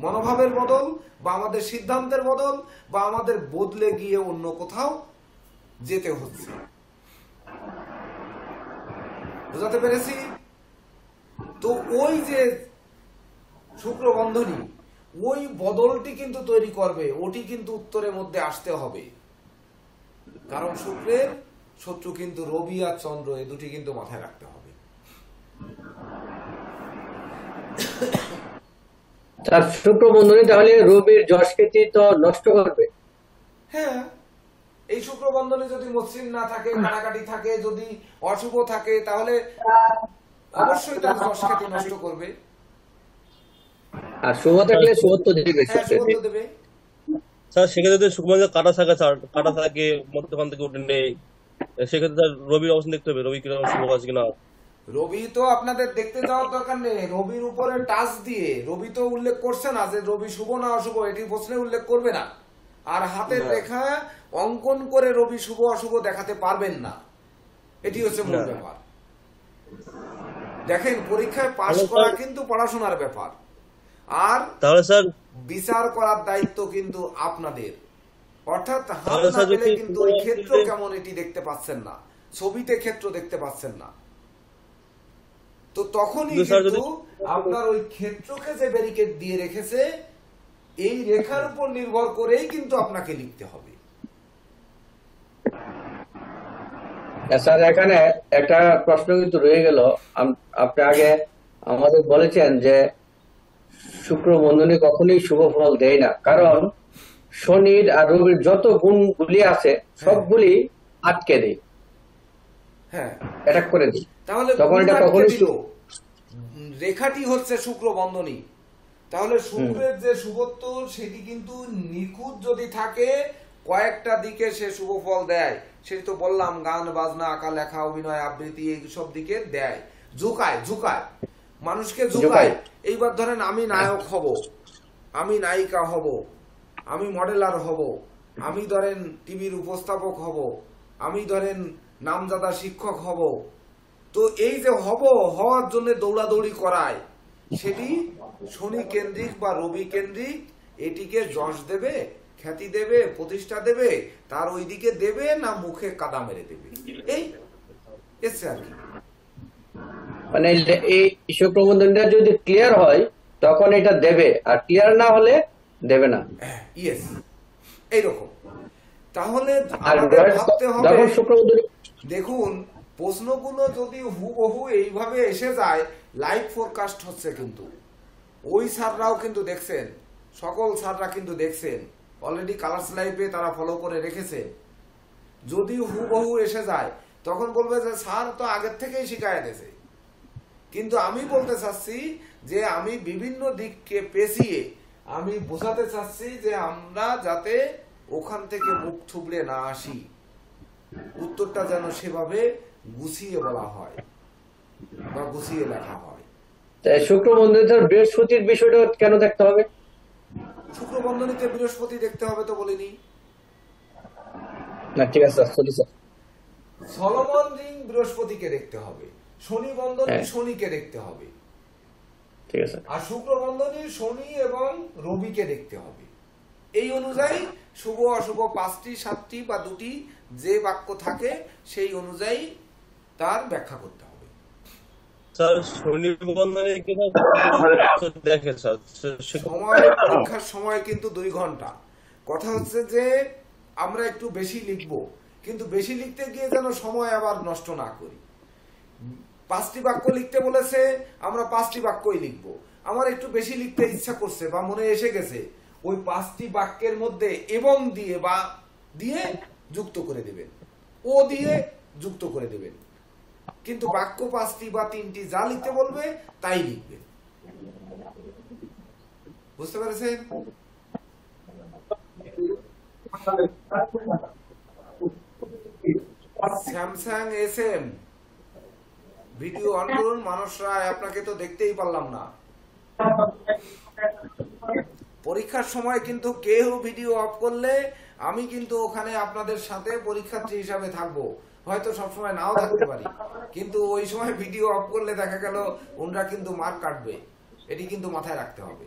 মনোভাবের বদল, বা আমাদের সিদ্ধান্তের বদল, বা আমাদের বদলে গিয়ে অন্য কোথাও যেতে হচ্ছে। বুঝাতে পেরেছি? তো ওই যে শুক্র বন্ধনী, ওই বদলটি কিন্তু তৈরি করবে, ওটি কিন্তু উত্তরের মধ্যে আসতে হবে। কারণ শুক্রের শত্রু কিন্তু রবি আর চন্দ্র, এই দুটি কিন্তু মাথায় রাখতে হবে। তার শুক্র বন্ধনী তাহলে রবির যশ খ্যাতি তো নষ্ট করবে। হ্যাঁ, এই শুক্র বন্ধনে যদি মসৃণ না থাকে, কাটাকাটি থাকে, যদি অশুভ থাকে, তাহলে অবশ্যই তার যশ খ্যাতি নষ্ট করবে। আর শুভ থাকলে শুভত্ব দিবে। হ্যাঁ, শুভত্ব দেবে। স্যার সেক্ষেত্রে যদি শুক্রবার কাটা থাকে, স্যার কাটা থাকে মধ্যখান থেকে উঠে নেই, সেক্ষেত্রে স্যার রবির অবস্থান দেখতে হবে, রবি কিরকম শুভ আছে কিনা। রবি তো আপনাদের দেখতে যাওয়ার দরকার নেই, রবির উপরে টাচ দিয়ে রবি তো উল্লেখ করছে না যে রবি শুভ না অশুভ, এটি প্রশ্নে উল্লেখ করবে না। আর হাতের রেখা অঙ্কন করে রবি শুভ অশুভ দেখাতে পারবেন না, এটি হচ্ছে মূল ব্যাপার। দেখেন, পরীক্ষায় পাশ করা কিন্তু পড়াশোনার ব্যাপার, আর তাহলে স্যার বিচার করার দায়িত্ব কিন্তু আপনাদের। অর্থাৎ হাত তাহলে না স্যার পেলে যদি কিন্তু ওই ক্ষেত্র কেমন এটি দেখতে পাচ্ছেন না, ছবিতে ক্ষেত্র দেখতে পাচ্ছেন না, তো তখনই কিন্তু আপনার ওই ক্ষেত্রকে যে ব্যারিকেড দিয়ে রেখেছে, এই রেখার উপর নির্ভর করেই কিন্তু আপনাকে লিখতে হবে। স্যার এখানে একটা প্রশ্ন কিন্তু রয়ে গেল। আপনি আগে আমাদের বলেছেন যে শুক্র বন্ধনী কখনোই শুভ ফল দেয় না, কারণ শনির আর রবির যত গুণগুলি আছে সবগুলি আটকে দেয়, হ্যাঁ, অ্যাটাক করে দেয়। তাহলে তখন এটা কখনোই রেখাটি হচ্ছে শুক্র বন্ধনী, তাহলে শুক্রের যে শুভত্ব সেটি কিন্তু নিখুঁত যদি থাকে, কয়েকটা দিকে সে শুভ ফল দেয়। সেটি তো বললাম, গান বাজনা, আঁকা লেখা, অভিনয় আবৃত্তি, এইসব দিকে দেয়, ঝুঁকায় মানুষকে ঝুঁকায়। এইবার ধরেন আমি নায়ক হব, আমি নায়িকা হব, আমি মডেলার হব, আমি ধরেন টিভির উপস্থাপক হব, আমি ধরেন নামজাদা শিক্ষক হব, তো এই যে হওয়ার জন্য দৌড়াদৌড়ি করায়, সেটি শনি কেন্দ্রিক বা রবি কেন্দ্রিক। এটিকে যশ দেবে, খ্যাতি দেবে, প্রতিষ্ঠা দেবে, তার ওই দিকে দেবে না মুখে কাদা মেরে দেবে, এই এসছে আর কি। মানে এই শুক্র বন্ধনীটা যদি ক্লিয়ার হয় তখন এটা দেবে, আর ক্লিয়ার না হলে দেবে না। ইয়েস, এইরকম। তাহলে আর আমাদের ভাবতে হবে, যখন শুক্র বন্ধনী দেখুন প্রশ্নগুলো যদি হুবহু এইভাবে এসে যায়, লাইভ ফোরকাস্ট হচ্ছে, কিন্তু ওই স্যাররাও কিন্তু দেখছেন, সকল স্যাররা কিন্তু দেখছেন, অলরেডি কালার্স লাইভে তারা ফলো করে রেখেছে। যদি হুবহু এসে যায় তখন বলবে যে স্যার তো আগের থেকেই শিখায় দিয়েছে। কিন্তু আমি বলতে চাচ্ছি যে আমি বিভিন্ন দিককে পেছিয়ে আমি বোঝাতে চাচ্ছি যে আমরা যাতে ওখান থেকে মুখ থুবড়ে না আসি, উত্তরটা যেন সেভাবে গুছিয়ে বলা হয় বা গুছিয়ে লেখা হয়। শুক্র বন্ধনীতে বৃহস্পতির বিষয়টা কেন দেখতে হবে? শুক্র বন্ধনীতে বৃহস্পতি দেখতে হবে তো বলিনি? না ঠিক আছে স্যার, সলোমন রিং বৃহস্পতিকে দেখতে হবে, শনি বন্ধনী শনিকে দেখতে হবে, ঠিক আছে। আর শুক্র বন্ধনী শনি এবং রবিকে দেখতে হবে। এই অনুযায়ী শুভ অশুভ 5টি 7টি বা 2টি যে বাক্য থাকে সেই অনুযায়ী তার ব্যাখ্যা করতে হবে। স্যার শনি বন্ধনে কি দেখে স্যার সময় পরীক্ষার সময় কিন্তু 2 ঘন্টা। কথা হচ্ছে যে আমরা একটু বেশি লিখব, কিন্তু বেশি লিখতে গিয়ে যেন সময় আবার নষ্ট না করি। 5টি বাক্য লিখতে বলেছে, আমরা 5টি বাক্যই লিখব। আমার একটু বেশি লিখতে ইচ্ছা করছে বা মনে এসে গেছে, ওই 5টি বাক্যের মধ্যে এবং দিয়ে বা দিয়ে যুক্ত করে দেবেন, ও দিয়ে যুক্ত করে দেবেন, কিন্তু বাক্য 5টি বা 3টি যা লিখতে বলবে তাই লিখবেন। বুঝতে পেরেছেন? স্যামসাং SM ভিডিও অন করুন। মানুষ রায়, আপনাকে তো দেখতেই পারলাম না। পরীক্ষার সময় কিন্তু কেউ ভিডিও অফ করলে আমি কিন্তু ওখানে আপনাদের সাথে পরীক্ষার্থী হিসাবে থাকবো, হয়তো সবসময় নাও থাকতে পারি, কিন্তু ওই সময় ভিডিও অফ করলে দেখা গেল ওনারা কিন্তু মার্ক কাটবে, এটি কিন্তু মাথায় রাখতে হবে।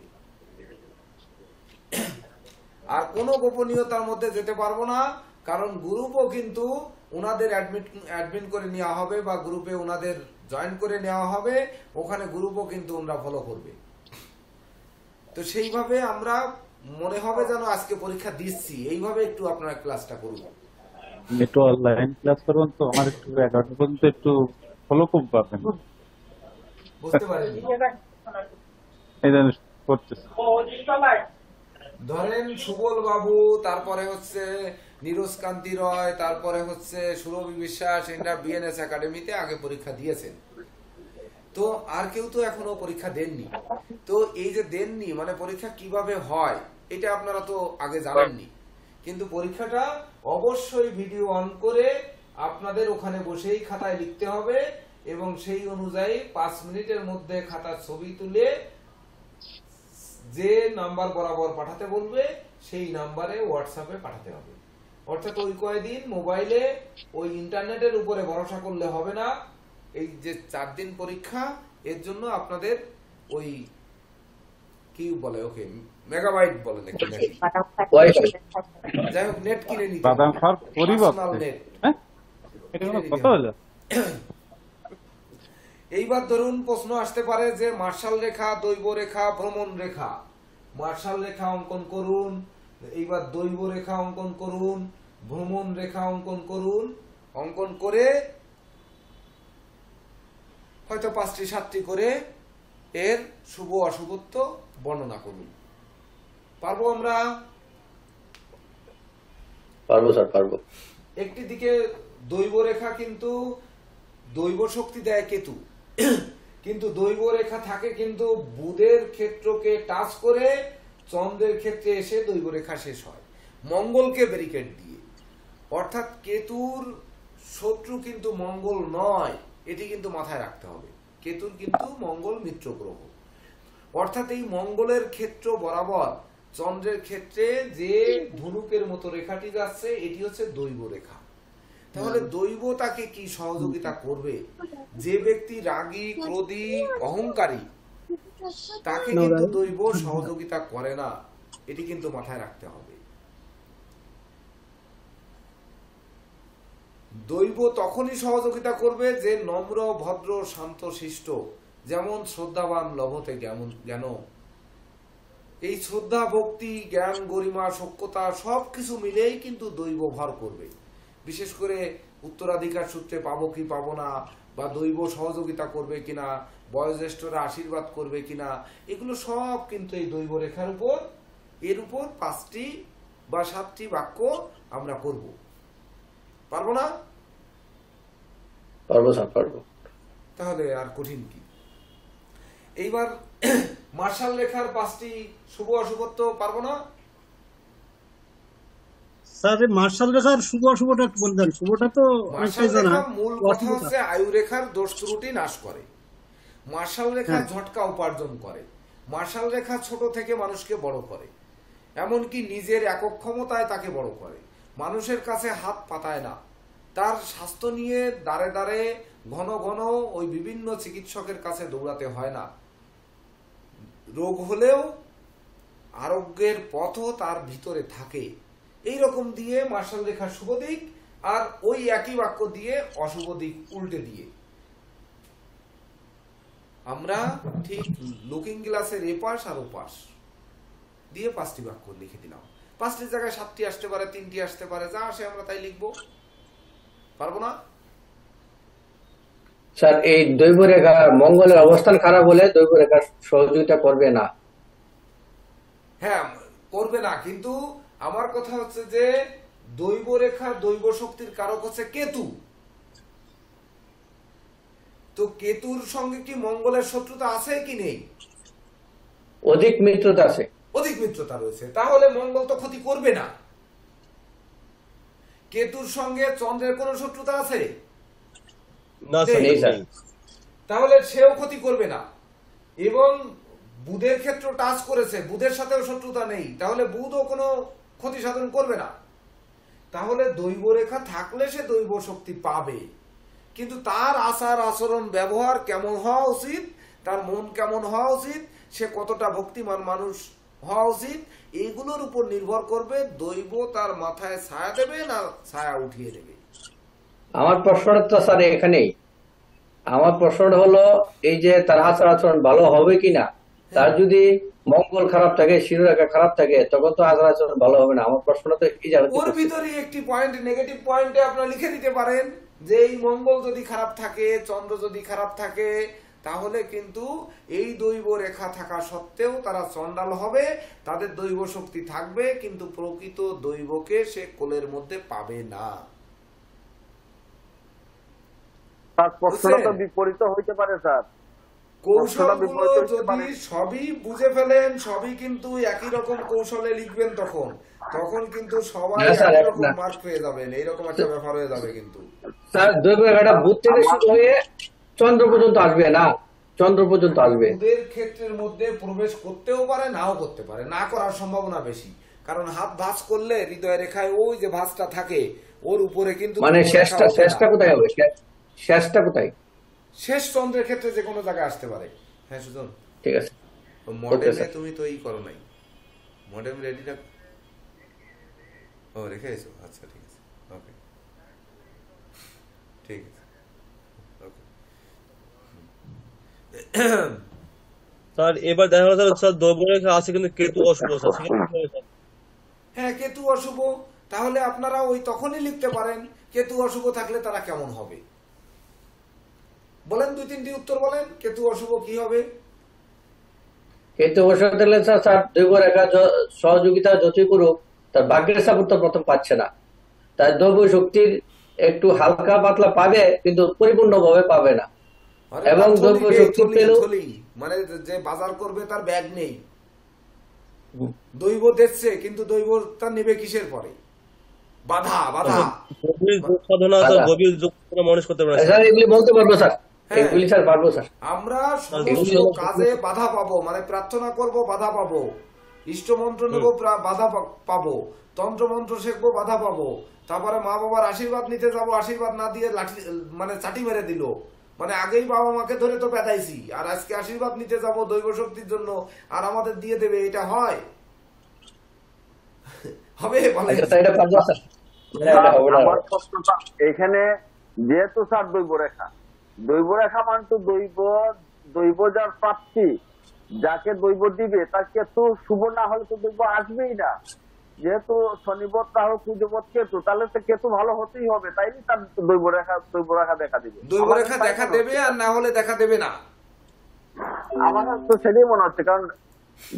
আর কোনো গোপনীয়তার মধ্যে যেতে পারবো না, কারণ গ্রুপও কিন্তু ওনাদের অ্যাডমিন করে নেওয়া হবে বা গ্রুপে ওনাদের জয়েন করে নেওয়া হবে, ওখানে গ্রুপও কিন্তু ওনারা ফলো করবে। তো সেইভাবে আমরা মনে হবে যেন আজকে পরীক্ষা দিচ্ছি, এইভাবে একটু আপনারা ক্লাসটা করুন। একটু অনলাইন ক্লাস করবেন তো, আমার একটু 11টা পর্যন্ত একটু ফলো কম পাবেন। বুঝতে পারিনি। এই জন্য করতেছি। ধরেন সুবল বাবু, তারপরে হচ্ছে নীরজ কান্তি রয়, তারপরে হচ্ছে সুরভি বিশ্বাস, এনারা বিএনএস একাডেমিতে আগে পরীক্ষা দিয়েছেন। তো আর কেউ তো এখনো পরীক্ষা দেননি। তো এই যে দেননি মানে পরীক্ষা কিভাবে হয় এটা আপনারা তো আগে জানেননি, কিন্তু পরীক্ষাটা অবশ্যই ভিডিও অন করে আপনাদের ওখানে বসেই খাতায় লিখতে হবে এবং সেই অনুযায়ী 5 মিনিটের মধ্যে খাতার ছবি তুলে যে নাম্বার বরাবর পাঠাতে বলবে সেই নাম্বারে হোয়াটসঅ্যাপে পাঠাতে হবে। অর্থাৎ ওই কয়েকদিন মোবাইলে ওই ইন্টারনেটের উপরে ভরসা করলে হবে না। এই যে 4 দিন পরীক্ষা, এর জন্য আপনাদের ওই কি বলে, ওকে মেগাবাইট বলে নাকি, যাই হোক নেট কিনে নিতে বাদাম খাওয়ার পরিবর্তে নেট। হ্যাঁ, এটা কোনো কথা হলো? এইবার ধরুন প্রশ্ন আসতে পারে যে মার্শাল রেখা, দৈব রেখা, ভ্রমণ রেখা। মার্শাল রেখা অঙ্কন করুন, এইবার দৈব রেখা অঙ্কন করুন, ভ্রমণ রেখা অঙ্কন করুন। অঙ্কন করে হয়তো 5টি 7টি করে এর শুভ অশুভত্ব বর্ণনা করুন। পারবো আমরা? পারবো স্যার, পারবো। একটি দিকে দৈব রেখা, কিন্তু দৈব শক্তি দেয় কেতু, কিন্তু দৈব রেখা থাকে কিন্তু বুধের ক্ষেত্রকে টাচ করে চন্দ্রের ক্ষেত্রে এসে দৈব রেখা শেষ হয় মঙ্গলকে ব্যারিকেড দিয়ে। অর্থাৎ কেতুর শত্রু কিন্তু মঙ্গল নয়, এটি কিন্তু মাথায় রাখতে হবে। কেতুর কিন্তু মঙ্গল মিত্র গ্রহ। অর্থাৎ এই মঙ্গলের ক্ষেত্র বরাবর চন্দ্রের ক্ষেত্রে যে ধনুকের মতো রেখাটি যাচ্ছে এটি হচ্ছে দৈব রেখা। তাহলে দৈব তাকে কি সহযোগিতা করবে? যে ব্যক্তি রাগী, ক্রোধী, অহংকারী, তাকে কিন্তু দৈব সহযোগিতা করে না, এটি কিন্তু মাথায় রাখতে হবে। দৈব তখনই সহযোগিতা করবে যে নম্র, ভদ্র, শান্ত, শিষ্ট, যেমন শ্রদ্ধাবান লভতে জ্ঞান। এই শ্রদ্ধা, ভক্তি, জ্ঞান, গরিমা, সখ্যতা সবকিছু মিলেই কিন্তু দৈব ভর করবে। বিশেষ করে উত্তরাধিকার সূত্রে পাবো কি পাবো না, বা দৈব সহযোগিতা করবে কিনা, বয়োজ্যেষ্ঠরা আশীর্বাদ করবে কিনা, এগুলো সব কিন্তু এই দৈব রেখার উপর, এর উপর 5টি বা 7টি বাক্য আমরা করব। পারবো না? পারবো স্যার, পারবো। তাহলে আর কঠিন কি? এইবার মার্শাল রেখার 5টি শুভ অশুভত্ব পারবো না? স্যার মার্শাল রেখার শুভ অশুভটা একটু বলবেন। শুভটা তো মার্শাল রেখা মূল কথা হচ্ছে আয়ু রেখার দোষ ত্রুটি নাশ করে। মার্শাল রেখা ঝটকা উপার্জন করে। মার্শাল রেখা ছোট থেকে মানুষকে বড় করে, এমনকি নিজের একক ক্ষমতায় তাকে বড় করে। মানুষের কাছে হাত পাতায় না। তার স্বাস্থ্য নিয়ে দাঁড়ে দাঁড়ে ঘন ঘন ওই বিভিন্ন চিকিৎসকের কাছে দৌড়াতে হয় না। রোগ হলেও আরোগ্যের পথও তার ভিতরে থাকে। এই রকম দিয়ে মার্শাল রেখার শুভ দিক, আর ওই একই বাক্য দিয়ে অশুভ দিক উল্টে দিয়ে। আমরা ঠিক লুকিং গ্লাসের এপাশ আর ওপাশ দিয়ে 5টি বাক্য লিখে দিলাম। 5টির জায়গায় 7টি আসতে পারে, 3টি আসতে পারে, যা আসে আমরা তাই লিখবো। পারবো না? স্যার এই দৈব রেখা মঙ্গলের অবস্থান খারাপ হলে দৈব রেখা সহযোগিতা করবে না। হ্যাঁ, করবে না, কিন্তু আমার কথা হচ্ছে যে দৈব রেখা, দৈব শক্তির কারক হচ্ছে কেতু। তো কেতুর সঙ্গে কি মঙ্গলের শত্রুতা আছে কি নেই? অধিক মিত্রতা আছে। অধিক মিত্রতা রয়েছে, তাহলে মঙ্গল তো ক্ষতি করবে না। কেতুর সঙ্গে চন্দ্রের কোন শত্রুতা আছে? না স্যার, নেই স্যার। তাহলে সেও ক্ষতি করবে না। এবং বুধের ক্ষেত্র টাচ করেছে, বুধের সাথেও শত্রুতা নেই, তাহলে বুধও কোনো ক্ষতি সাধন করবে না। তাহলে দৈব রেখা থাকলে সে দৈব শক্তি পাবে, কিন্তু তার আচার আচরণ ব্যবহার কেমন হওয়া উচিত, তার মন কেমন হওয়া উচিত, সে কতটা ভক্তিমান মানুষ হওয়া উচিত, এইগুলোর উপর নির্ভর করবে দৈব তার মাথায় ছায়া দেবে না ছায়া উঠিয়ে দেবে। আমার প্রশ্নটা তো স্যার এখানেই, আমার প্রশ্নটা হলো এই যে তার আচার আচরণ ভালো হবে কিনা। তার যদি মঙ্গল খারাপ থাকে, শিরোরেখা খারাপ থাকে, তখন তো আচার আচরণ ভালো হবে না। আমার প্রশ্নটা তো এই জায়গাতে ওর ভিতরে একটি পয়েন্ট, নেগেটিভ পয়েন্টে আপনারা লিখে দিতে পারেন যে এই মঙ্গল যদি খারাপ থাকে, চন্দ্র যদি খারাপ থাকে, তাহলে কিন্তু এই দৈব রেখা থাকা সত্ত্বেও তারা চন্ডাল হবে, তাদের দৈব শক্তি থাকবে, কিন্তু প্রকৃত দৈবকে সে কোলের মধ্যে পাবে না। তার প্রশ্নটা তো বিপরীত হইতে পারে স্যার। কৌশলগুলো যদি সবই বুঝে ফেলেন, সবই কিন্তু একই রকম কৌশলে লিখবেন, তখন কিন্তু সবাই না স্যার, একই রকম না। মার্ক পেয়ে যাবেন, এইরকম একটা ব্যাপার হয়ে যাবে। কিন্তু স্যার দৈব রেখাটা বুধ থেকে শুরু হয়ে চন্দ্র পর্যন্ত আসবে না, চন্দ্র পর্যন্ত আসবে। বুধের ক্ষেত্রের মধ্যে প্রবেশ করতেও পারে, নাও করতে পারে, না করার সম্ভাবনা বেশি, কারণ হাত ভাঁজ করলে হৃদয় রেখায় ওই যে ভাঁজটা থাকে ওর উপরে কিন্তু মানে কোনো রেখা শেষটা ওঠে শেষটা না। কোথায় হবে? শেষটা কোথায়? শেষ চন্দ্রের ক্ষেত্রে যে কোনো জায়গায় আসতে পারে। হ্যাঁ সুজন, ঠিক আছে। মডেলে স্যার। তুমি তো ই করো নাই, মডেল রেডি রাখ। ও রেখে এসো, আচ্ছা ঠিক আছে, ওকে ঠিক আছে, ওকে। স্যার এবার দেখা গেল স্যার দৈব রেখা আছে কিন্তু কেতু অশুভ স্যার, সেক্ষেত্রে কি হবে স্যার? হ্যাঁ, কেতু অশুভ, তাহলে আপনারা ওই তখনই লিখতে পারেন কেতু অশুভ থাকলে তারা কেমন হবে। বলেন 2-3টি উত্তর বলেন, কেতু অশুভ কি হবে? কিন্তু অবসর দিলে স্যার দৈব রেখা সহযোগিতা যতই করুক, তার ভাগ্যের সাপোর্ট তো প্রথম পাচ্ছে না। তার দৈব শক্তির একটু হালকা পাতলা পাবে, কিন্তু পরিপূর্ণভাবে পাবে না। আরে এবং তার দ্রব্য থলি, শক্তি থলি, পেলেও- থলি, মানে যে বাজার করবে তার ব্যাগ নেই, দৈব দেখছে কিন্তু দৈবতা নেবে কিসের পরে? বাধা, বাধা। গভীর যোগ সাধনা স্যার, গভীর যোগ সাধনা মানুষ করতে পারে স্যার এগুলি বলতে পারবো স্যার, হ্যাঁ। এগুলি স্যার পারবো স্যার। আমরা সমস্ত এগুলি হলো- কাজে বাধা পাবো, মানে প্রার্থনা করব বাধা পাবো, ইষ্ট মন্ত্র নেবো বাধা পাবো, তন্ত্র মন্ত্র শিখবো বাধা পাবো, তারপরে মা বাবার আশীর্বাদ নিতে যাবো, আশীর্বাদ না দিয়ে লাঠি মানে চাটি মেরে দিল, মানে আগেই বাবা মাকে ধরে তো পেদাইছি, আর আজকে আশীর্বাদ নিতে যাব দৈব শক্তির জন্য আর আমাদের দিয়ে দেবে, এটা হয়? হবে বলে? আচ্ছা স্যার, এটা পারবো স্যার। না, এটা হবে না। আমার প্রশ্নটা এখানে, যেহেতু স্যার দৈব রেখা মানে তো দৈব যার প্রাপ্তি, যাকে দৈব দিবে তাকে তো শুভ না হলে তো দৈব আসবেই না। যেহেতু শনিবত রাহু কুজবত কেতু, তাহলে তো কেতু ভালো হতেই হবে, তাই তার দৈব রেখা দেখা দিবে। দৈব রেখা দেখা দেবে, আর না হলে দেখা দেবে না। আমার তো সেটাই মনে হচ্ছে, কারণ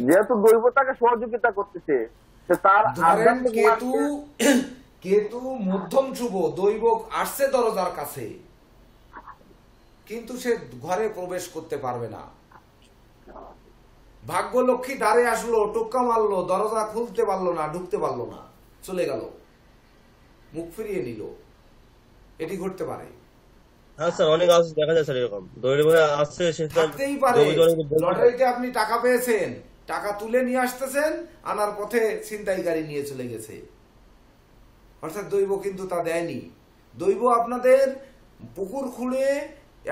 যেহেতু দৈব তাকে সহযোগিতা করতেছে, তো তার ধরেন আধ্যাত্মিক কেতু, মার্গকে- কেতু মধ্যম শুভ, দৈব আসছে দরজার কাছে, কিন্তু সে ঘরে প্রবেশ করতে পারবে না। ভাগ্য লক্ষ্মী দ্বারে আসলো, টোক্কা মারলো, দরজা খুলতে পারলো না, ঢুকতে পারলো না, চলে গেল, মুখ ফিরিয়ে নিল, এটি ঘটতে পারে। হ্যাঁ স্যার, অনেক আছে, দেখা যায় স্যার এরকম দৈব রেখা আসছে সে স্যার থাকতেই পারে। দৈব জনকে বলতে পারে। লটারিতে আপনি টাকা পেয়েছেন, টাকা তুলে নিয়ে আসতেছেন, আনার পথে ছিনতাইকারী নিয়ে চলে গেছে, অর্থাৎ দৈব কিন্তু তা দেয়নি। দৈব আপনাদের পুকুর খুঁড়ে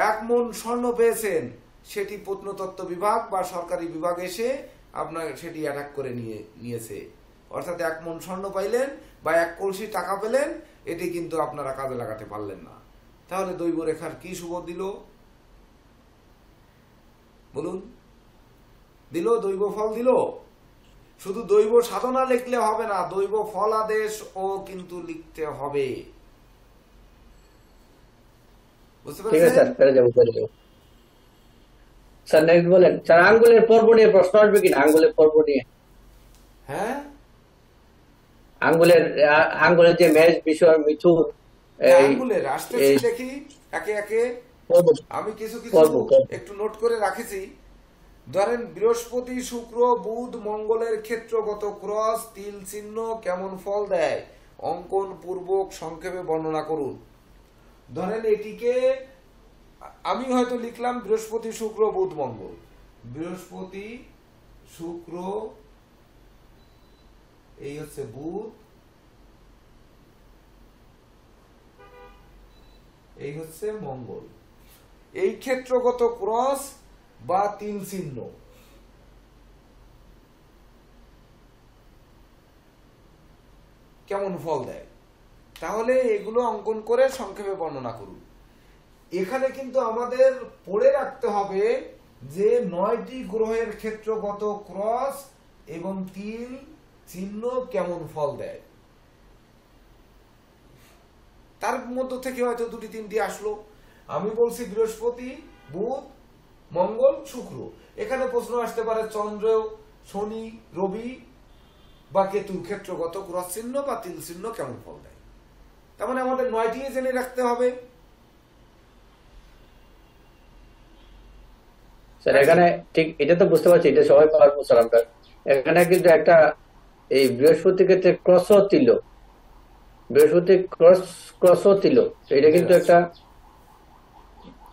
1 মণ স্বর্ণ পেয়েছেন, সেটি প্রত্নতত্ত্ব বিভাগ বা সরকারি বিভাগ এসে আপনার সেটি অ্যাটাক করে নিয়েছে, অর্থাৎ 1 মণ স্বর্ণ পাইলেন বা 1 কলসি টাকা পেলেন, এটি কিন্তু আপনারা কাজে লাগাতে পারলেন না। তাহলে দৈব রেখার কি শুভ দিল? বলুন, দিল দৈব ফল দিল? শুধু দৈব সাধনা লিখলে হবে না, দৈব ফল আদেশ ও কিন্তু লিখতে হবে। বুঝতে ঠিক আছে পারছেন? স্যার, পেরে যাবো। স্যার নেক্সট বলেন স্যার, আঙ্গুলের পর্ব নিয়ে প্রশ্ন আসবে কিনা? আঙ্গুলের পর্ব নিয়ে, হ্যাঁ, আঙ্গুলের যে মেষ, বিষয়, মিথুন, এই আঙ্গুলের আসতেছি, এই দেখি একে একে। পর্ব আমি কিছু কিছু পর্ব একটু নোট করে রাখেছি। ধরেন বৃহস্পতি, শুক্র, বুধ, মঙ্গলের ক্ষেত্রগত ক্রস, তিল চিহ্ন কেমন ফল দেয় অঙ্কন পূর্বক সংক্ষেপে বর্ণনা করুন। ধরেন এটিকে আমি হয়তো লিখলাম বৃহস্পতি, শুক্র, বুধ, মঙ্গল। বৃহস্পতি, শুক্র, এই হচ্ছে বুধ, এই হচ্ছে মঙ্গল। এই ক্ষেত্রগত ক্রস বা তিল চিহ্ন কেমন ফল দেয়, তাহলে এগুলো অঙ্কন করে সংক্ষেপে বর্ণনা করুন। এখানে কিন্তু আমাদের পড়ে রাখতে হবে যে 9টি গ্রহের ক্ষেত্রগত ক্রস এবং তিল চিহ্ন কেমন ফল দেয়। তার মধ্য থেকে হয়তো 2-3টি আসলো। আমি বলছি বৃহস্পতি, বুধ, মঙ্গল, শুক্র। এখানে প্রশ্ন আসতে পারে চন্দ্র, শনি, রবি বা কেতুর ক্ষেত্রগত ক্রস চিহ্ন বা তিল চিহ্ন কেমন ফল দেয়। তার মানে আমাদের 9টি জেনে রাখতে হবে। স্যার এখানে ঠিক এটা তো বুঝতে পারছি, এটা সবাই পারবো স্যার আমরা। এখানে কিন্তু একটা এই বৃহস্পতি ক্ষেত্রে ক্রস তিল, বৃহস্পতি ক্রস তিল, এটা কিন্তু একটা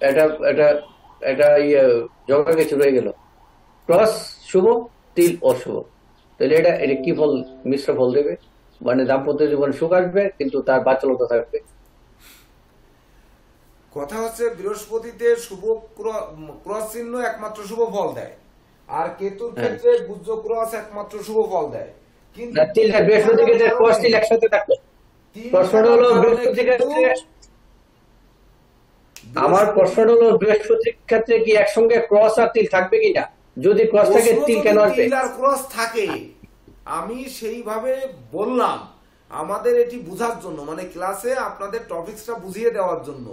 এটা এটা এটা জগা কিছু রয়ে গেল। ক্রস শুভ, তিল অশুভ, তাহলে এটা কি ফল, মিশ্র ফল দেবে, মানে দাম্পত্য জীবনে সুখ আসবে কিন্তু তার বাচ্চালতা থাকবে। কথা হচ্ছে বৃহস্পতিতে শুভ ক্রস চিহ্ন একমাত্র শুভ ফল দেয়, আর কেতুর ক্ষেত্রে গুজ্জ ক্রস একমাত্র শুভ ফল দেয়। কিন্তু বৃহস্পতি ক্ষেত্রে ক্রস তিল একসাথে থাকবে। প্রশ্নটা হলো বৃহস্পতি ক্ষেত্রে, আমার প্রশ্নটা হলো বৃহস্পতির ক্ষেত্রে কি একসঙ্গে ক্রস আর তিল থাকবে কিনা? যদি ক্রস থাকে তিল কেন আসবে? তিল আর ক্রস থাকে, আমি সেইভাবে বললাম আমাদের এটি বোঝার জন্য, মানে ক্লাসে আপনাদের টপিকসটা বুঝিয়ে দেওয়ার জন্য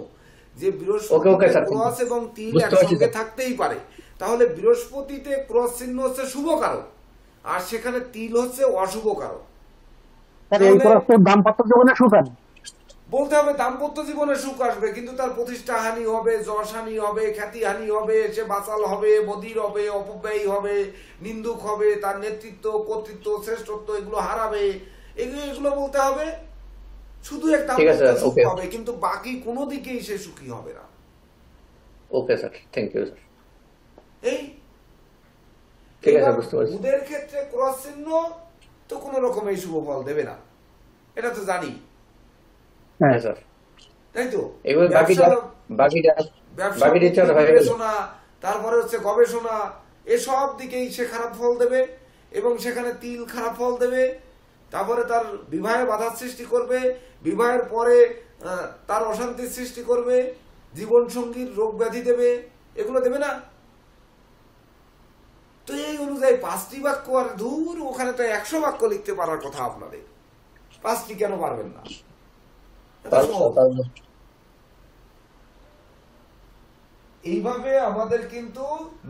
যে বৃহস্পতি ক্রস এবং তিল একসঙ্গে থাকতেই পারে। তাহলে বৃহস্পতিতে ক্রস চিহ্ন হচ্ছে শুভ কারক, আর সেখানে তিল হচ্ছে অশুভ কারক। দাম্পত্য জীবনে সুখ আনে, বলতে হবে দাম্পত্য জীবনে সুখ আসবে, কিন্তু তার প্রতিষ্ঠা হানি হবে, যশ হানি হবে, খ্যাতি হানি হবে, সে বাচাল হবে, বধির হবে, অপব্যয়ী হবে, নিন্দুক হবে, তার নেতৃত্ব, কর্তৃত্ব, শ্রেষ্ঠত্ব এগুলো হারাবে। এগুলো বলতে হবে। শুধু একটা সুখ হবে, কিন্তু বাকি কোনো দিকেই সে সুখী হবে না। Okay sir, thank you sir. এই ঠিক আছে, বুঝতে পারছি। বুধের ক্ষেত্রে ক্রস চিহ্ন তো কোন রকম এই শুভ ফল দেবে না, এটা তো জানি। হ্যাঁ স্যার, তাই তো। গবেষণা, তারপরে হচ্ছে গবেষণা, এসব দিকেই সে খারাপ ফল দেবে, এবং সেখানে তিল খারাপ ফল দেবে। তারপরে তার বিবাহে বাধার সৃষ্টি করবে, বিবাহের পরে তার অশান্তির সৃষ্টি করবে, জীবন সঙ্গীর রোগ ব্যাধি দেবে, এগুলো দেবে না। তো এই অনুযায়ী 5টি বাক্য, আর দূর ওখানে তো 100 বাক্য লিখতে পারার কথা আপনাদের, 5টি কেন পারবেন না? এইভাবে আমাদের কিন্তু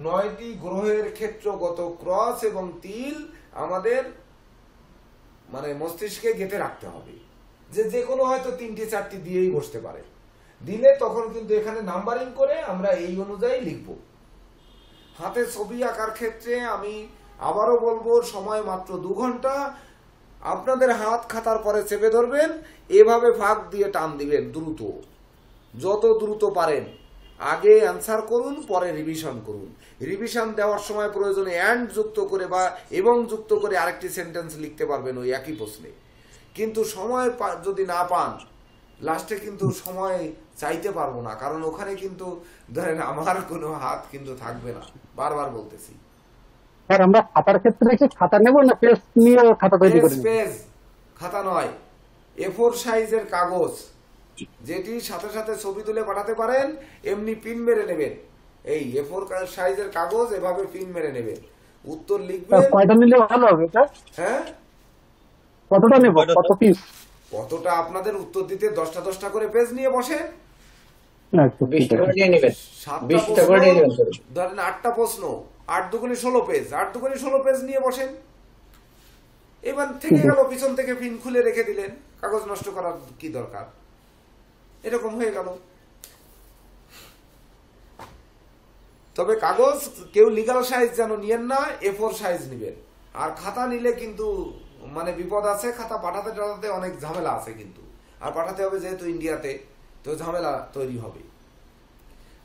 9টি গ্রহের ক্ষেত্রগত ক্রস এবং তিল আমাদের মানে মস্তিষ্কে গেঁথে রাখতে হবে, যে কোনো হয়তো 3টি-4টি দিয়েই বসতে পারে। দিলে তখন কিন্তু এখানে নাম্বারিং করে আমরা এই অনুযায়ী লিখব। হাতে ছবি আঁকার ক্ষেত্রে আমি আবারও বলবো, সময় মাত্র 2 ঘন্টা। আপনাদের হাত খাতার পরে চেপে ধরবেন, এভাবে ফাঁক দিয়ে টান দিবেন দ্রুত, যত দ্রুত পারেন। আগে অ্যান্সার করুন, পরে রিভিশন করুন। রিভিশন দেওয়ার সময় প্রয়োজনে অ্যান্ড যুক্ত করে বা এবং যুক্ত করে আরেকটি সেন্টেন্স লিখতে পারবেন ওই একই প্রশ্নে। কিন্তু সময় যদি না পান, লাস্টে কিন্তু সময় চাইতে পারবো না, কারণ ওখানে কিন্তু ধরেন আমার কোনো হাত কিন্তু থাকবে না। বারবার বলতেছি স্যার, আমরা খাতার ক্ষেত্রে কি খাতা নেব না পেজ নিয়ে খাতা তৈরি করব? পেজ, খাতা নয়, A4 সাইজের কাগজ, যেটি সাথে সাথে ছবি তুলে পাঠাতে পারেন, এমনি পিন মেরে নেবেন। এই A4 সাইজের কাগজ এভাবে পিন মেরে নেবেন, উত্তর লিখবেন। কয়টা নিলে ভালো হবে এটা? হ্যাঁ, কতটা নেব, কত পিস? কতটা আপনাদের উত্তর দিতে 10টা করে পেজ নিয়ে বসেন। আচ্ছা, 20টা করে নিয়ে নেবেন, 7টা 20টা করে নিয়ে নেবেন। ধরেন 8টা প্রশ্ন, 8 দুগুণে 16 পেজ, 8 দুগুণে 16 পেজ নিয়ে বসেন। এবার থেকে গেল, পিছন থেকে পিন খুলে রেখে দিলেন, কাগজ নষ্ট করার কি দরকার, এরকম হয়ে গেল। তবে কাগজ কেউ লিগ্যাল সাইজ যেন নিয়েন না, A4 সাইজ নিবেন। আর খাতা নিলে কিন্তু মানে বিপদ আছে, খাতা পাঠাতে টাঠাতে অনেক ঝামেলা আছে কিন্তু, আর পাঠাতে হবে যেহেতু ইন্ডিয়াতে, তো ঝামেলা তৈরি হবে।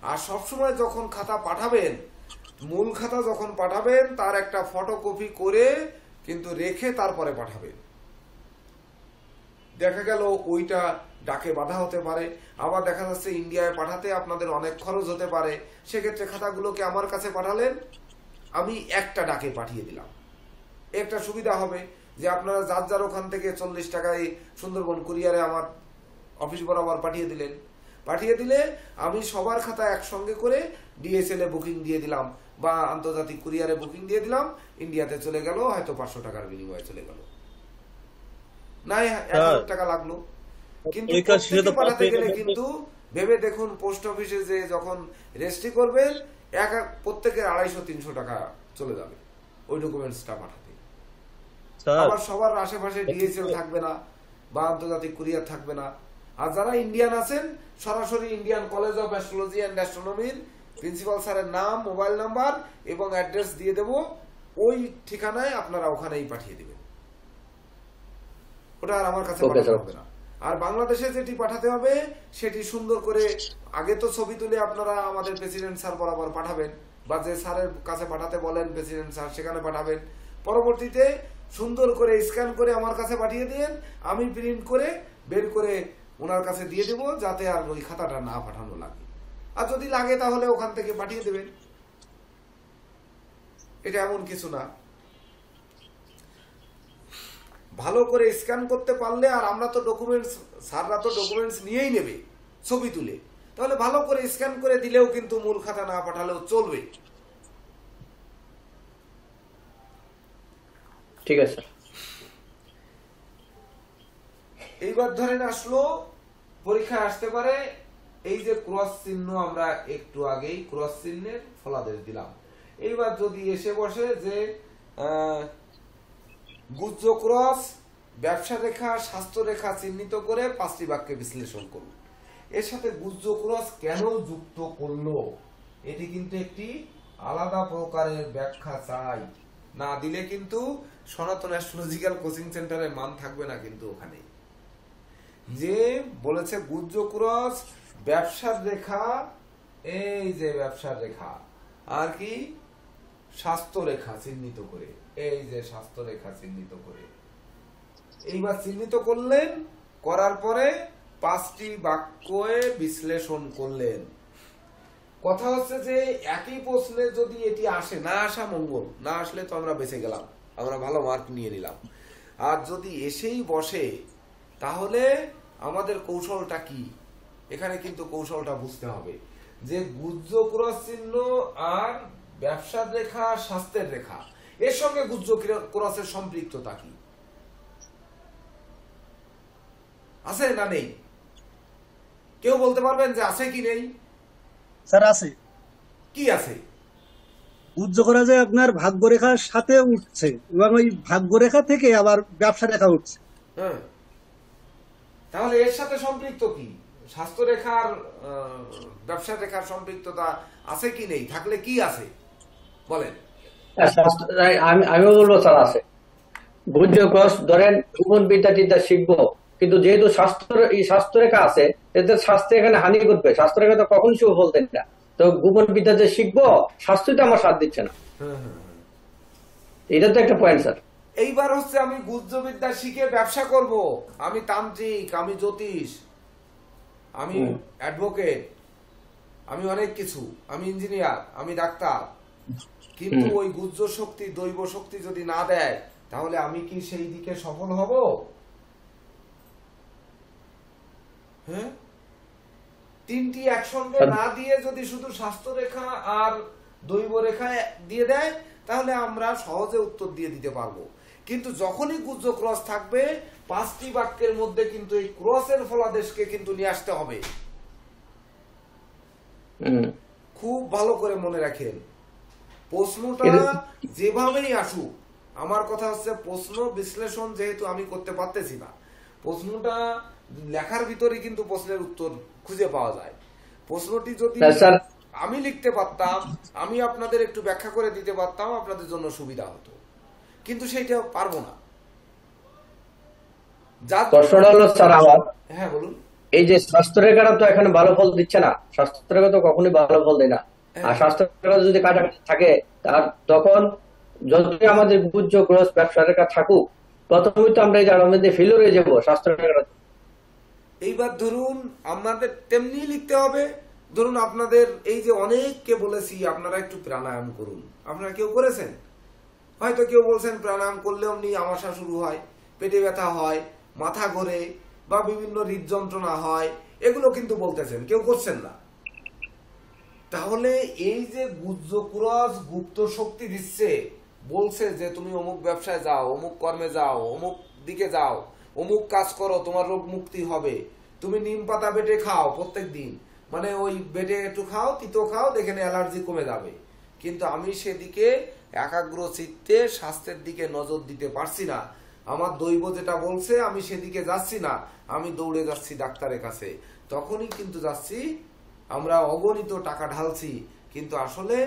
আর সবসময় যখন খাতা পাঠাবেন, মূল খাতা যখন পাঠাবেন তার একটা ফটোকপি করে কিন্তু রেখে তারপরে পাঠাবেন। দেখা গেল ওইটা ডাকে বাধা হতে পারে, আবার দেখা যাচ্ছে ইন্ডিয়ায় পাঠাতে আপনাদের অনেক খরচ হতে পারে, সেক্ষেত্রে খাতাগুলোকে আমার কাছে পাঠালেন, আমি একটা ডাকে পাঠিয়ে দিলাম। একটা সুবিধা হবে যে আপনারা যার যার ওখান থেকে 40 টাকায় সুন্দরবন কুরিয়ারে আমার অফিস বরাবর পাঠিয়ে দিলেন। পাঠিয়ে দিলে আমি সবার খাতা একসঙ্গে করে DHL এ বুকিং দিয়ে দিলাম বা আন্তর্জাতিক কুরিয়ারে বুকিং দিয়ে দিলাম, ইন্ডিয়াতে চলে গেল, হয়তো 500 টাকার বিনিময়ে চলে গেল, নাই 1000 টাকা লাগলো। কিন্তু প্রত্যেকে পাঠাতে গেলে কিন্তু ভেবে দেখুন, পোস্ট অফিসে যে যখন রেজিস্ট্রি করবেন প্রত্যেকের 250-300 টাকা চলে যাবে ওই ডকুমেন্টসটা পাঠাতে। আবার সবার আশেপাশে DHL থাকবে না বা আন্তর্জাতিক কুরিয়ার থাকবে না। আর যারা ইন্ডিয়ান আছেন, সরাসরি Indian college of astrology and অ্যাস্ট্রোনমির প্রিন্সিপাল স্যারের নাম, মোবাইল নাম্বার এবং অ্যাড্রেস দিয়ে দেব, ওই ঠিকানায় আপনারা ওখানেই পাঠিয়ে দিবেন। ওটা আর আমার কাছে পাঠাতে হবে না। আর বাংলাদেশে যেটি পাঠাতে হবে সেটি সুন্দর করে আগে তো ছবি তুলে আপনারা আমাদের প্রেসিডেন্ট স্যার বরাবর পাঠাবেন, বা যে স্যারের কাছে পাঠাতে বলেন প্রেসিডেন্ট স্যার সেখানে পাঠাবেন। পরবর্তীতে সুন্দর করে স্ক্যান করে আমার কাছে পাঠিয়ে দিন, আমি প্রিন্ট করে বের করে ওনার কাছে দিয়ে দেব, যাতে আর ওই খাতাটা না পাঠানো লাগে। আর যদি লাগে তাহলে ওখান থেকে পাঠিয়ে দেবেন, এটা এমন কিছু না। ভালো করে স্ক্যান করতে পারলে, আর আমরা তো ডকুমেন্টস, স্যাররা তো ডকুমেন্টস নিয়েই নেবে ছবি তুলে, তাহলে ভালো করে স্ক্যান করে দিলেও কিন্তু মূল খাতা না পাঠালেও চলবে। ঠিক আছে। এইবার ধরেন আসলো, পরীক্ষা আসতে পারে এই যে ক্রস চিহ্ন, আমরা একটু আগেই ক্রস চিহ্নের ফলাদেশ দিলাম। এইবার যদি এসে বসে যে গুজ্জ ক্রস, ব্যবসা রেখা, স্বাস্থ্য রেখা চিহ্নিত করে 5টি বাক্যে বিশ্লেষণ করুন। এর সাথে গুজ্জ ক্রস কেন যুক্ত করলো, এটি কিন্তু একটি আলাদা প্রকারের ব্যাখ্যা চাই, না দিলে কিন্তু সনাতন অ্যাস্ট্রোলজিক্যাল কোচিং সেন্টারের মান থাকবে না। কিন্তু ওখানে যে বলেছে গুজ্জ ক্রস, ব্যবসার রেখা, এই যে ব্যবসার রেখা, আর কি স্বাস্থ্য রেখা চিহ্নিত করে, এই যে স্বাস্থ্য রেখা চিহ্নিত করে, এইবার চিহ্নিত করলেন, করার পরে 5টি বাক্যে বিশ্লেষণ করলেন। কথা হচ্ছে যে একই প্রশ্নে যদি এটি আসে, না আসা মঙ্গল, না আসলে তো আমরা বেঁচে গেলাম, আমরা ভালো মার্ক নিয়ে নিলাম। আর যদি এসেই বসে, তাহলে আমাদের কৌশলটা কি, এখানে কিন্তু কৌশলটা বুঝতে হবে যে গুজ্জ ক্রস চিহ্ন আর ব্যবসার রেখা, স্বাস্থ্যের রেখা, এর সঙ্গে গুজ্জ ক্রসের সম্পৃক্ততা কি আছে না নেই? কেউ বলতে পারবেন যে আছে কি নেই? স্যার আছে। কি আছে? গুজ্জ করা যায় আপনার ভাগ্যরেখার সাথে উঠছে, এবং ওই ভাগ্যরেখা থেকে আবার ব্যবসা রেখা উঠছে। হ্যাঁ, তাহলে এর সাথে সম্পৃক্ত কি? স্বাস্থ্য রেখার ব্যবসা রেখার সম্পৃক্ততা আছে কি নেই? থাকলে কি আছে বলেন? আমিও বলবো স্যার আছে। গুজ্জ ক্রস ধরেন গোপন বিদ্যা শিখবো, কিন্তু যেহেতু স্বাস্থ্য রেখা আছে, এদের স্বাস্থ্য এখানে হানি করবে, স্বাস্থ্য রেখা তো কখনই শুভ বলতেন না, তো গোপন বিদ্যা যে শিখবো, স্বাস্থ্যটা আমার সাথ দিচ্ছে না। এটা তো একটা পয়েন্ট স্যার। এইবার হচ্ছে আমি গুজ্জ বিদ্যা শিখে ব্যবসা করব, আমি তান্ত্রিক, আমি জ্যোতিষ, আমি অ্যাডভোকেট, আমি অনেক কিছু, আমি ইঞ্জিনিয়ার, আমি ডাক্তার, কিন্তু ওই গুজ্জ শক্তি, দৈব শক্তি যদি না দেয়, তাহলে আমি কি সেই দিকে সফল হব? হ্যাঁ, তিনটি একসঙ্গে না দিয়ে যদি শুধু স্বাস্থ্য রেখা আর দৈব রেখা দিয়ে দেয় তাহলে আমরা সহজে উত্তর দিয়ে দিতে পারবো। কিন্তু যখনই গুজ্জ ক্রস থাকবে 5টি বাক্যের মধ্যে কিন্তু এই ক্রসের ফলাদেশকে কিন্তু নিয়ে আসতে হবে। খুব ভালো করে মনে রাখেন, প্রশ্নটা যেভাবেই আসুক, আমার কথা হচ্ছে প্রশ্ন বিশ্লেষণ যেহেতু আমি করতে পারতেছি না, প্রশ্নটা লেখার ভিতরে কিন্তু প্রশ্নের উত্তর খুঁজে পাওয়া যায়। প্রশ্নটি যদি আমি লিখতে পারতাম, আমি আপনাদের একটু ব্যাখ্যা করে দিতে পারতাম, আপনাদের জন্য সুবিধা হতো, কিন্তু সেইটা পারবো না। প্রশ্নটা হলো স্যার আমার, হ্যাঁ বলুন। এই যে স্বাস্থ্যরেখাটা তো এখানে ভালো ফল দিচ্ছে না, স্বাস্থ্যরেখা তো কখনোই ভালো ফল দেয় না। আর স্বাস্থ্যরেখা যদি কাটাকাটি থাকে তার তখন যতই আমাদের গুজ্জ গ্রস ব্যবসা রেখা থাকুক, প্রথমে তো আমরা এই জানার ফেলিওর হয়ে যাবো স্বাস্থ্যরেখাটা। এইবার ধরুন আমাদের তেমনি লিখতে হবে, ধরুন আপনাদের এই যে অনেককে বলেছি আপনারা একটু প্রাণায়াম করুন, আপনারা কেউ করেছেন? হয়তো কেউ বলছেন প্রাণায়াম করলে অমনি আমাশা শুরু হয়, পেটে ব্যথা হয়, মাথা ঘোরে বা বিভিন্ন হৃদযন্ত্রণা হয়, এগুলো কিন্তু বলতেছেন, কেউ করছেন না। তাহলে এই যে গুজ্জ ক্রস গুপ্ত শক্তি দিচ্ছে, বলছে যে তুমি অমুক ব্যবসায় যাও, অমুক কর্মে যাও, অমুক দিকে যাও, অমুক কাজ করো, তোমার রোগ মুক্তি হবে, তুমি নিম পাতা বেটে খাও প্রত্যেক দিন, মানে ওই বেটে একটু খাও, তিতো খাও, দেখেন অ্যালার্জি কমে যাবে। কিন্তু আমি সেদিকে একাগ্র চিত্তে স্বাস্থ্যের দিকে নজর দিতে পারছি না, আমার দৈব যেটা বলছে আমি সেদিকে যাচ্ছি না, আমি দৌড়ে যাচ্ছি ডাক্তারের কাছে। তখনই কিন্তু যাচ্ছি আমরা অগণিত টাকা ঢালছি, কিন্তু আসলে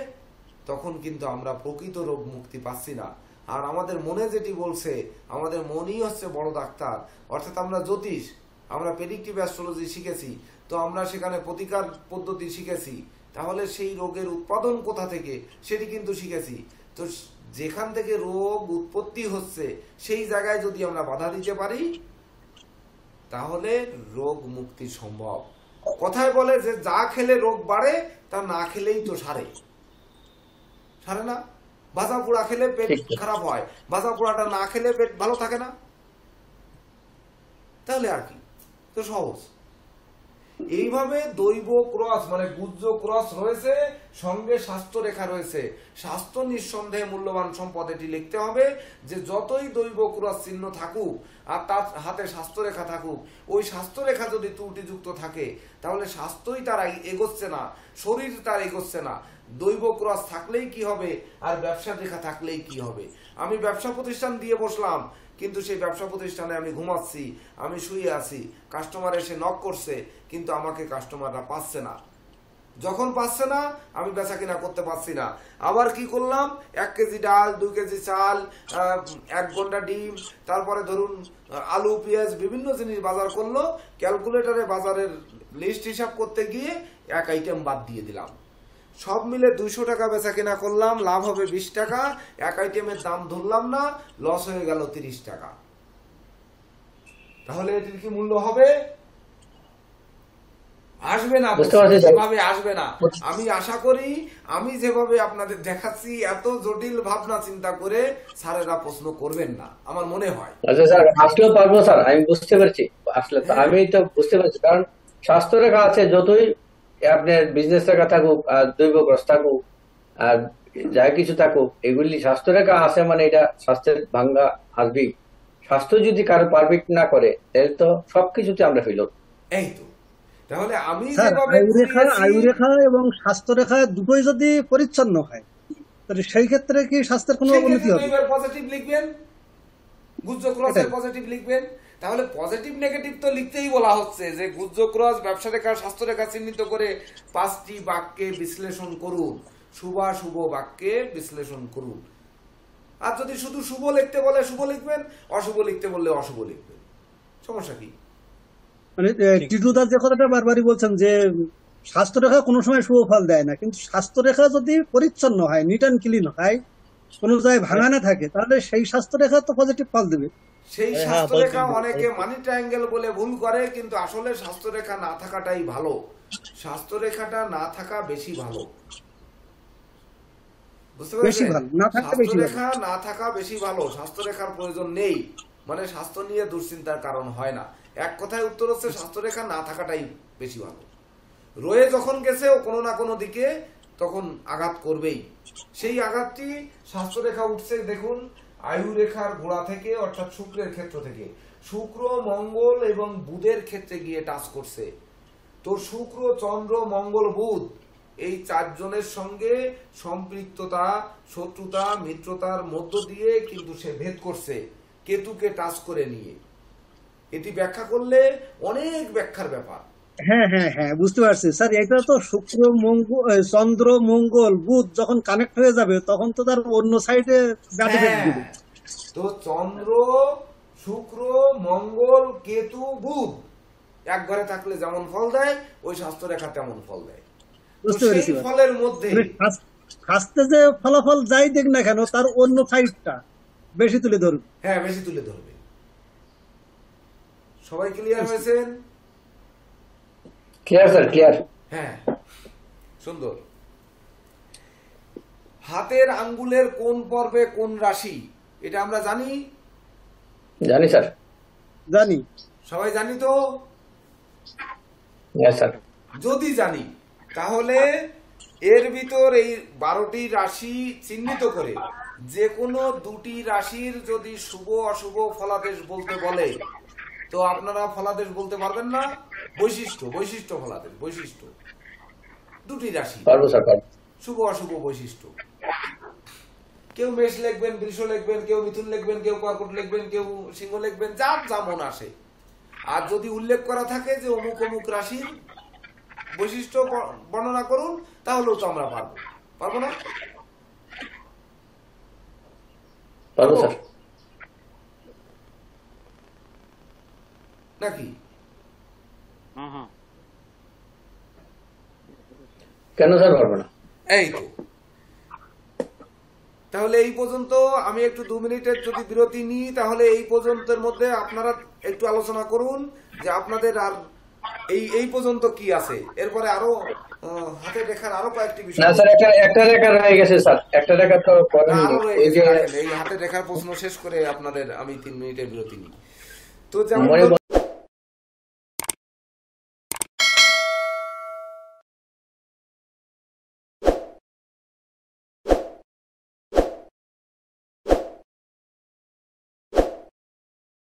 তখন কিন্তু আমরা প্রকৃত রোগ মুক্তি পাচ্ছি না। আর আমাদের মনে যেটি বলছে, আমাদের মনই হচ্ছে বড় ডাক্তার, অর্থাৎ আমরা জ্যোতিষ, আমরা প্রেডিক্টিভ অ্যাস্ট্রোলজি শিখেছি, তো আমরা সেখানে প্রতিকার পদ্ধতি শিখেছি, তাহলে সেই রোগের উৎপাদন কোথা থেকে সেটি কিন্তু শিখেছি। তো যেখান থেকে রোগ উৎপত্তি হচ্ছে সেই জায়গায় যদি আমরা বাধা দিতে পারি তাহলে রোগ মুক্তি সম্ভব। কথায় বলে যে যা খেলে রোগ বাড়ে তা না খেলেই তো সারে না। ভাজা পোড়া খেলে পেট খারাপ হয়, ভাজা পোড়াটা না খেলে পেট ভালো থাকে না, তাহলে আর কি, তো সহজ। এইভাবে দৈব ক্রস মানে গুজ্জ ক্রস রয়েছে, সঙ্গে স্বাস্থ্য রেখা রয়েছে। স্বাস্থ্য নিঃসন্দেহে মূল্যবান সম্পদ, এটি লিখতে হবে যে যতই দৈব ক্রস চিহ্ন থাকুক আর তার হাতে স্বাস্থ্য রেখা থাকুক, ওই স্বাস্থ্য রেখা যদি ত্রুটিযুক্ত থাকে তাহলে স্বাস্থ্যই তার এগোচ্ছে না, শরীর তার এগোচ্ছে না। দৈব ক্রস থাকলেই কি হবে আর ব্যবসা রেখা থাকলেই কি হবে? আমি ব্যবসা প্রতিষ্ঠান দিয়ে বসলাম, কিন্তু সেই ব্যবসা প্রতিষ্ঠানে আমি ঘুমাচ্ছি, আমি শুয়ে আছি, কাস্টমার এসে নক করছে, কিন্তু আমাকে কাস্টমাররা পাচ্ছে না। যখন পাচ্ছে না আমি বেচা কিনা করতে পারছি না, আবার কি করলাম, 1 কেজি ডাল, 2 কেজি চাল, 1 ঘন্টা ডিম, তারপরে ধরুন আলু পেঁয়াজ বিভিন্ন জিনিস বাজার করলো, ক্যালকুলেটরে বাজারের লিস্ট হিসাব করতে গিয়ে 1 আইটেম বাদ দিয়ে দিলাম, সব মিলে 200 টাকা বেচা কেনা করলাম, লাভ হবে 20 টাকা, 1 আইটেমের দাম ধরলাম না, লস হয়ে গেল 30 টাকা। তাহলে এটির কি মূল্য হবে? আসবে না, সেভাবে আসবে না। আমি আশা করি আমি যেভাবে আপনাদের দেখাচ্ছি এত জটিল ভাবনা চিন্তা করে স্যারেরা প্রশ্ন করবেন না, আমার মনে হয়। আচ্ছা স্যার, আসলেও পারবো স্যার, আমি বুঝতে পারছি, আসলে আমি তো বুঝতে পারছি, কারণ স্বাস্থ্য রেখা আছে, যতই আপনার বিজনেস রেখা থাকুক আর দৈব গ্রস থাকুক আর যা কিছু থাকুক, এগুলি স্বাস্থ্য রেখা আছে মানে এটা স্বাস্থ্যের ভাঙ্গা আসবেই। স্বাস্থ্য যদি কারো পারফেক্ট না করে তাহলে তো সবকিছুতে আমরা ফেল। এই তো তাহলে আমি আয়ু রেখা এবং স্বাস্থ্য রেখা দুটোই যদি পরিচ্ছন্ন হয় তাহলে সেই ক্ষেত্রে কি স্বাস্থ্যের কোনো অবনতি হবে? পজিটিভ লিখবেন, গুজ্জ ক্রসের পজিটিভ লিখবেন। তাহলে পজিটিভ নেগেটিভ তো লিখতেই বলা হচ্ছে যে গুজ্জ ক্রস ব্যবসা রেখা স্বাস্থ্য রেখা চিহ্নিত করে 5টি বাক্যে বিশ্লেষণ করুন, শুভাশুভ বাক্যে বিশ্লেষণ করুন। আর যদি শুধু শুভ লিখতে বলে শুভ লিখবেন, অশুভ লিখতে বললে অশুভ লিখবেন, সমস্যা কি? মানে টিটুদা যে কথাটা বারবারই বলছেন যে স্বাস্থ্য রেখা কোনো সময় শুভ ফল দেয় না, কিন্তু স্বাস্থ্য রেখা যদি পরিচ্ছন্ন হয়, নিট অ্যান্ড ক্লিন হয়, কোনো জায়গায় ভাঙা না থাকে, তাহলে সেই স্বাস্থ্য রেখা তো পজিটিভ ফল দেবে। সেই স্বাস্থ্য রেখা অনেকে মানি ট্রায়াঙ্গেল বলে ভুল করে, কিন্তু আসলে স্বাস্থ্য রেখা না থাকাটাই ভালো, স্বাস্থ্য রেখাটা না থাকা বেশি ভালো, বুঝতে পারছেন? স্বাস্থ্য রেখা না থাকা বেশি ভালো, স্বাস্থ্য রেখার প্রয়োজন নেই, মানে স্বাস্থ্য নিয়ে দুশ্চিন্তার কারণ হয় না। এক কথায় উত্তর হচ্ছে স্বাস্থ্য রেখা না থাকাটাই বেশি ভালো। রয়ে যখন গেছে ও কোনো না কোনো দিকে তখন আঘাত করবেই। সেই আঘাতটি স্বাস্থ্যরেখা উঠছে দেখুন আয়ু রেখার গোড়া থেকে, অর্থাৎ শুক্রের ক্ষেত্র থেকে। শুক্র, মঙ্গল এবং বুধের ক্ষেত্রে গিয়ে টাচ করছে। তো শুক্র, চন্দ্র, মঙ্গল, বুধ এই চারজনের সঙ্গে সম্পৃক্ততা, শত্রুতা, মিত্রতার মধ্য দিয়ে কিন্তু সে ভেদ করছে কেতুকে টাচ করে নিয়ে। এটি ব্যাখ্যা করলে অনেক ব্যাখ্যার ব্যাপার। হ্যাঁ হ্যাঁ হ্যাঁ, বুঝতে পারছি স্যার। এটা তো শুক্র, মঙ্গল, চন্দ্র, মঙ্গল, বুধ যখন কানেক্ট হয়ে যাবে তখন তো তার অন্য সাইডে ব্যাধি বেঁধে দিবে। তো চন্দ্র, শুক্র, মঙ্গল, কেতু, বুধ এক ঘরে থাকলে যেমন ফল দেয় ওই স্বাস্থ্য রেখা তেমন ফল দেয়। বুঝতে পেরেছি। সেই ফলের মধ্যে ফার্স্টে যে ফলাফল যাই দেখ না কেন তার অন্য সাইডটা বেশি তুলে ধরবে। হ্যাঁ, বেশি তুলে ধরবে। সবাই ক্লিয়ার হয়েছেন? Clear sir, clear. হ্যাঁ, সুন্দর। হাতের আঙ্গুলের কোন পর্বে কোন রাশি এটা আমরা জানি? জানি স্যার। জানি। সবাই জানি তো? হ্যাঁ স্যার। যদি জানি তাহলে এর ভিতর এই 12টি রাশি চিহ্নিত করে যে কোনো দুটি রাশির যদি শুভ অশুভ ফলাদেশ বলতে বলে তো আপনারা ফলাদেশ বলতে পারবেন না? বৈশিষ্ট্য ফলাদেশ, বৈশিষ্ট্য দুটি রাশি, পারবো স্যার, পারবো। শুভ অশুভ বৈশিষ্ট্য। কেউ মেষ লিখবেন, বৃষ লিখবেন, কেউ মিথুন লিখবেন, কেউ কর্কট লিখবেন, কেউ সিংহ লিখবেন, যার যেমন আসে। আর যদি উল্লেখ করা থাকে যে অমুক অমুক রাশির বৈশিষ্ট্য বর্ণনা করুন তাহলেও তো আমরা পারবো না? পারবো স্যার। নাকি? কেন স্যার পারবো না? এই তো। তাহলে এই পর্যন্ত আমি একটু 2 মিনিটের যদি বিরতি নিই তাহলে এই পর্যন্তের মধ্যে আপনারা একটু আলোচনা করুন যে আপনাদের আর এই পর্যন্ত কি আছে। এরপরে আরো হাতের রেখার আরো কয়েকটি বিষয়। না স্যার, একটা রেখা রয়ে গেছে স্যার, একটা রেখা তো করেনি। এই যে এই হাতের রেখার প্রশ্ন শেষ করে আপনাদের আমি 3 মিনিটের বিরতি নিই। তো যেমন